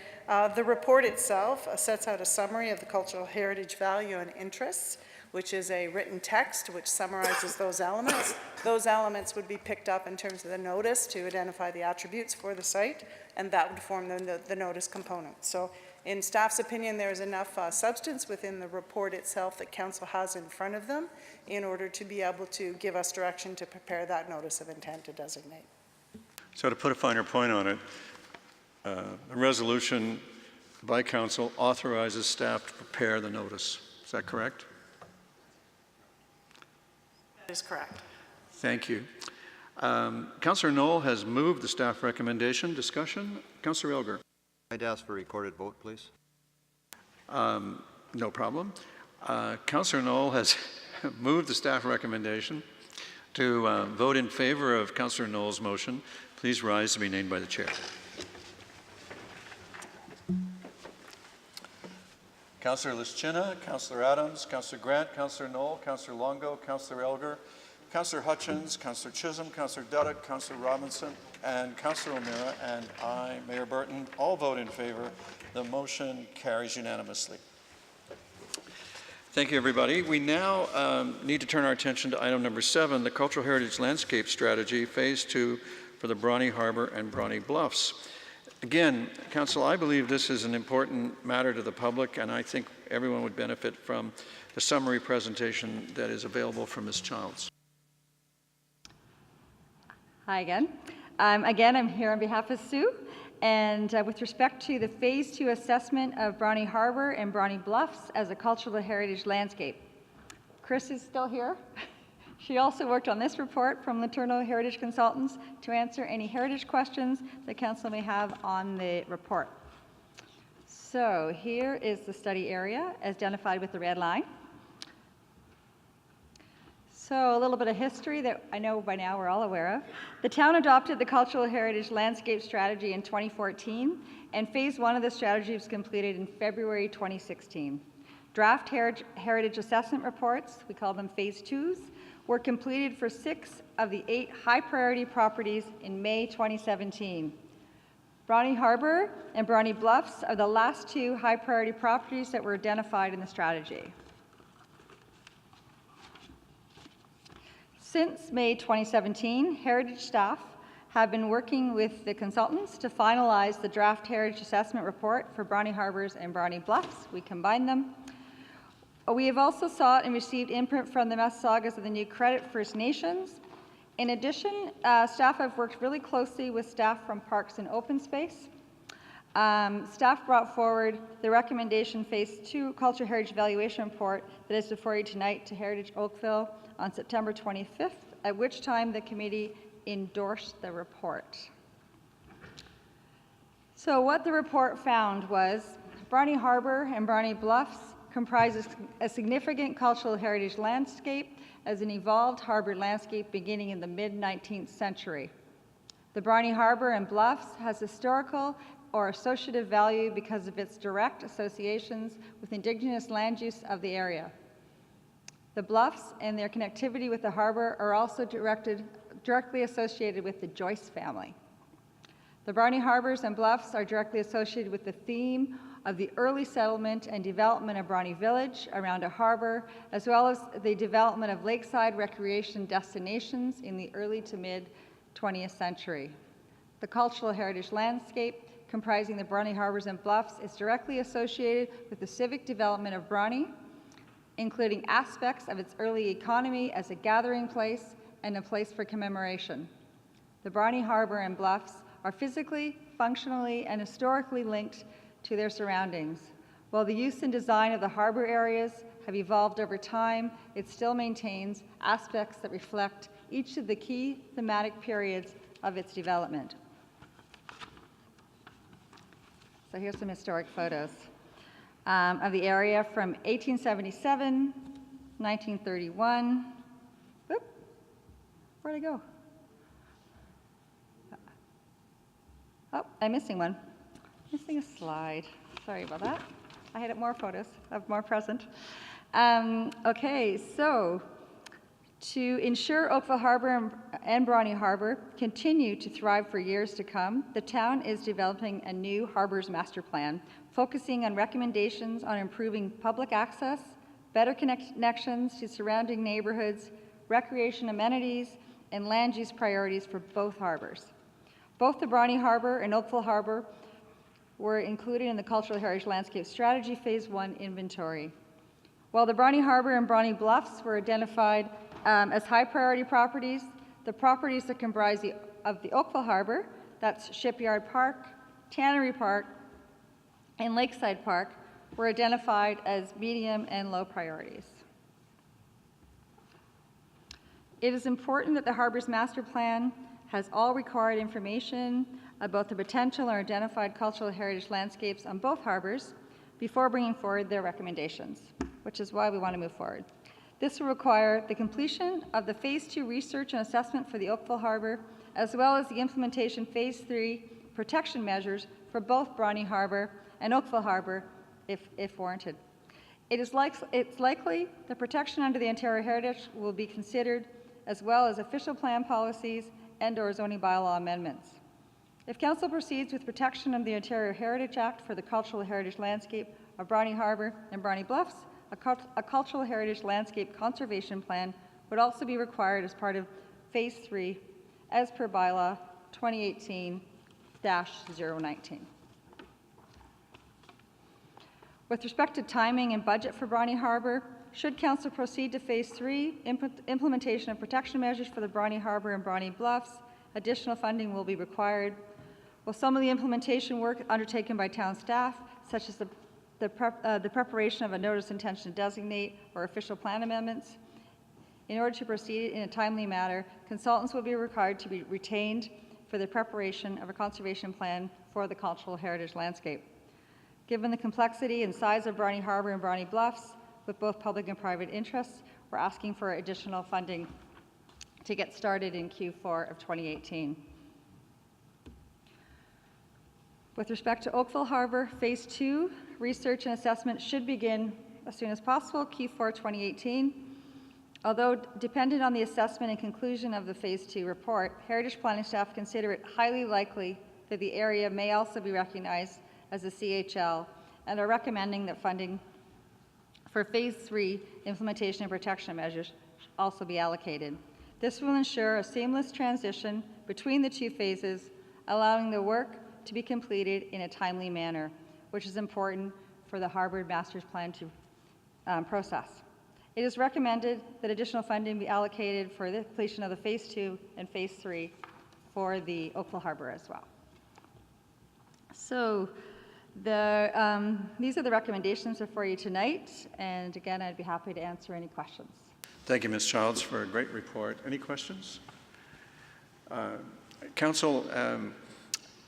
The report itself sets out a summary of the cultural heritage value and interests, which is a written text which summarizes those elements. Those elements would be picked up in terms of the notice to identify the attributes for the site, and that would form the notice component. So in staff's opinion, there is enough substance within the report itself that Council has in front of them in order to be able to give us direction to prepare that notice of intent to designate. So to put a finer point on it, a resolution by Council authorizes staff to prepare the notice. Is that correct? That is correct. Thank you. Councillor Knoll has moved the staff recommendation. Discussion? Councillor Elgar. I'd ask for a recorded vote, please. No problem. Councillor Knoll has moved the staff recommendation. To vote in favor of Councillor Knoll's motion, please rise to be named by the chair. Councillor Lischina, Councillor Adams, Councillor Grant, Councillor Knoll, Councillor Longo, Councillor Elgar, Councillor Hutchins, Councillor Chisholm, Councillor Duddock, Councillor Robinson, and Councillor O'Meara, and I, Mayor Burton, all vote in favor. The motion carries unanimously. Thank you, everybody. We now need to turn our attention to item number 7, the Cultural Heritage Landscape Strategy, Phase 2 for the Bronte Harbor and Bronte Bluffs. Again, Council, I believe this is an important matter to the public, and I think everyone would benefit from the summary presentation that is available from Ms. Childs. Hi again. Again, I'm here on behalf of Sue. And with respect to the Phase 2 assessment of Brownie Harbor and Brownie Bluffs as a cultural heritage landscape. Chris is still here. She also worked on this report from Letourneau Heritage Consultants to answer any heritage questions the council may have on the report. So here is the study area as identified with the red line. So a little bit of history that I know by now we're all aware of. The town adopted the Cultural Heritage Landscape Strategy in 2014, and Phase 1 of the strategy was completed in February 2016. Draft heritage assessment reports, we call them Phase 2s, were completed for 6 of the 8 high-priority properties in May 2017. Brownie Harbor and Brownie Bluffs are the last 2 high-priority properties that were identified in the strategy. Since May 2017, heritage staff have been working with the consultants to finalize the draft heritage assessment report for Brownie Harbors and Brownie Bluffs. We combined them. We have also sought and received input from the Mississaugas of the New Credit First Nations. In addition, staff have worked really closely with staff from Parks and Open Space. Staff brought forward the recommendation Phase 2 Cultural Heritage Evaluation Report that is before you tonight to Heritage Oakville on September 25th, at which time the committee endorsed the report. So what the report found was Brownie Harbor and Brownie Bluffs comprises a significant cultural heritage landscape as an evolved harbor landscape beginning in the mid-19th century. The Brownie Harbor and Bluffs has historical or associative value because of its direct associations with indigenous land use of the area. The Bluffs and their connectivity with the harbor are also directly associated with the Joyce family. The Brownie Harbors and Bluffs are directly associated with the theme of the early settlement and development of Brownie Village around a harbor, as well as the development of lakeside recreation destinations in the early to mid-20th century. The cultural heritage landscape comprising the Brownie Harbors and Bluffs is directly associated with the civic development of Brownie, including aspects of its early economy as a gathering place and a place for commemoration. The Brownie Harbor and Bluffs are physically, functionally, and historically linked to their surroundings. While the use and design of the harbor areas have evolved over time, it still maintains aspects that reflect each of the key thematic periods of its development. So here's some historic photos of the area from 1877, 1931. Oop, where'd it go? Oh, I'm missing one. Missing a slide. Sorry about that. I had more photos of more present. Okay, so to ensure Oakville Harbor and Brownie Harbor continue to thrive for years to come, the town is developing a new Harbors Master Plan, focusing on recommendations on improving public access, better connections to surrounding neighborhoods, recreation amenities, and land use priorities for both harbors. Both the Brownie Harbor and Oakville Harbor were included in the Cultural Heritage Landscape Strategy Phase 1 inventory. While the Brownie Harbor and Brownie Bluffs were identified as high priority properties, the properties that comprise of the Oakville Harbor, that's Shipyard Park, Tannery Park, and Lakeside Park, were identified as medium and low priorities. It is important that the Harbor's Master Plan has all required information about the potential or identified cultural heritage landscapes on both harbors before bringing forward their recommendations, which is why we want to move forward. This will require the completion of the Phase 2 research and assessment for the Oakville Harbor, as well as the implementation Phase 3 protection measures for both Brownie Harbor and Oakville Harbor, if warranted. It's likely the protection under the Ontario Heritage will be considered, as well as official plan policies and/or zoning bylaw amendments. If Council proceeds with protection of the Ontario Heritage Act for the cultural heritage landscape of Brownie Harbor and Brownie Bluffs, a cultural heritage landscape conservation plan would also be required as part of Phase 3 as per bylaw 2018-019. With respect to timing and budget for Bronte Harbour, should Council proceed to Phase 3, implementation of protection measures for the Bronte Harbour and Bronte Bluffs, additional funding will be required. Will some of the implementation work undertaken by town staff, such as the preparation of a notice of intention to designate or official plan amendments? In order to proceed in a timely manner, consultants will be required to be retained for the preparation of a conservation plan for the cultural heritage landscape. Given the complexity and size of Bronte Harbour and Bronte Bluffs, with both public and private interests, we're asking for additional funding to get started in Q4 of 2018. With respect to Oakville Harbour, Phase 2, research and assessment should begin as soon as possible, Q4 2018. Although dependent on the assessment and conclusion of the Phase 2 report, Heritage Planning staff consider it highly likely that the area may also be recognized as a CHL and are recommending that funding for Phase 3 implementation and protection measures also be allocated. This will ensure a seamless transition between the two phases, allowing the work to be completed in a timely manner, which is important for the Harbour Master's Plan to process. It is recommended that additional funding be allocated for the completion of the Phase 2 and Phase 3 for the Oakville Harbour as well. So these are the recommendations before you tonight, and again, I'd be happy to answer any questions. Thank you, Ms. Childs, for a great report. Any questions? Council,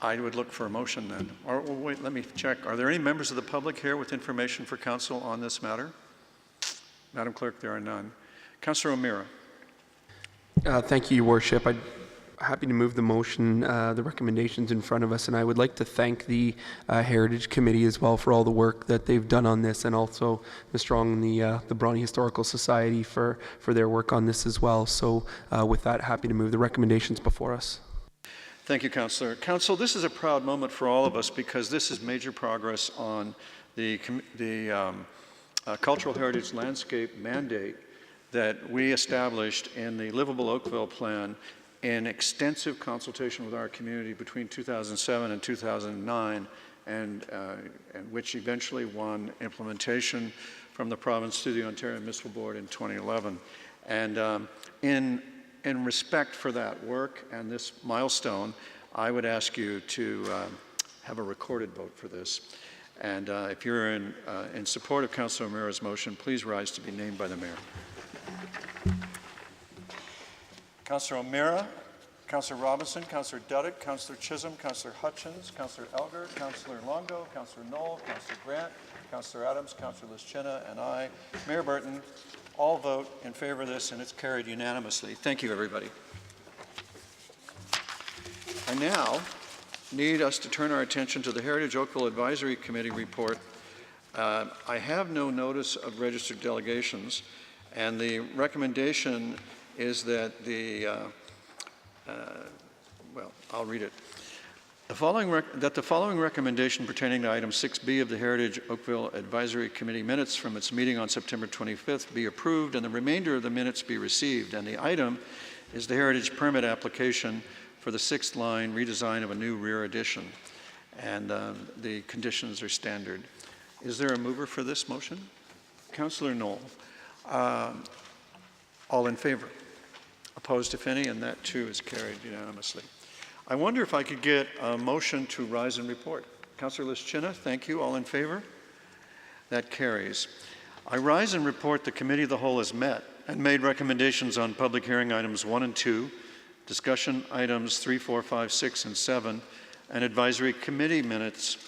I would look for a motion then. Or wait, let me check. Are there any members of the public here with information for council on this matter? Madam Clerk, there are none. Councillor O'Meara. Thank you, Your Worship. I'm happy to move the motion, the recommendations in front of us, and I would like to thank the Heritage Committee as well for all the work that they've done on this, and also Ms. Strong and the Bronte Historical Society for their work on this as well. So with that, happy to move the recommendations before us. Thank you, Councillor. Council, this is a proud moment for all of us because this is major progress on the cultural heritage landscape mandate that we established in the Livable Oakville Plan in extensive consultation with our community between 2007 and 2009, and which eventually won implementation from the province to the Ontario Municipal Board in 2011. And in respect for that work and this milestone, I would ask you to have a recorded vote for this. And if you're in support of Councillor O'Meara's motion, please rise to be named by the Mayor. Councillor O'Meara, Councillor Robinson, Councillor Duddick, Councillor Chisholm, Councillor Hutchins, Councillor Elgar, Councillor Longo, Councillor Knoll, Councillor Grant, Councillor Adams, Councillor Lischina, and I, Mayor Burton, all vote in favor of this, and it's carried unanimously. Thank you, everybody. I now need us to turn our attention to the Heritage Oakville Advisory Committee report. I have no notice of registered delegations, and the recommendation is that well, I'll read it. The following recommendation pertaining to item 6B of the Heritage Oakville Advisory Committee minutes from its meeting on September 25th be approved and the remainder of the minutes be received. And the item is the Heritage Permit application for the 6th line redesign of a new rear addition. And the conditions are standard. Is there a mover for this motion? Councillor Knoll. All in favor? Opposed, if any, and that too is carried unanimously. I wonder if I could get a motion to rise and report. Councillor Lischina, thank you. All in favor? That carries. I rise and report the Committee of the Whole has met and made recommendations on public hearing items 1 and 2, discussion items 3, 4, 5, 6, and 7, and advisory committee minutes,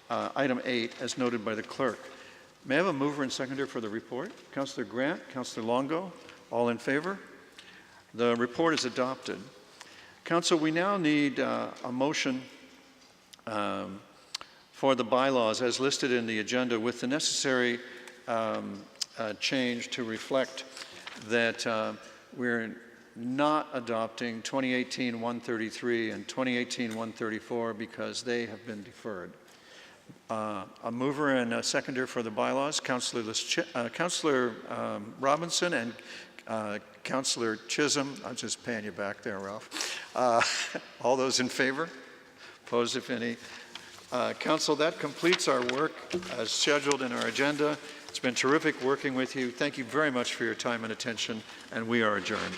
item 8, as noted by the clerk. May I have a mover and seconder for the report? Councillor Grant, Councillor Longo, all in favor? The report is adopted. Council, we now need a motion for the bylaws as listed in the agenda with the necessary change to reflect that we're not adopting 2018-133 and 2018-134 because they have been deferred. A mover and a seconder for the bylaws, Councillor Robinson and Councillor Chisholm. I'm just paying you back there, Ralph. All those in favor? Opposed, if any? Council, that completes our work as scheduled in our agenda. It's been terrific working with you. Thank you very much for your time and attention, and we are adjourned.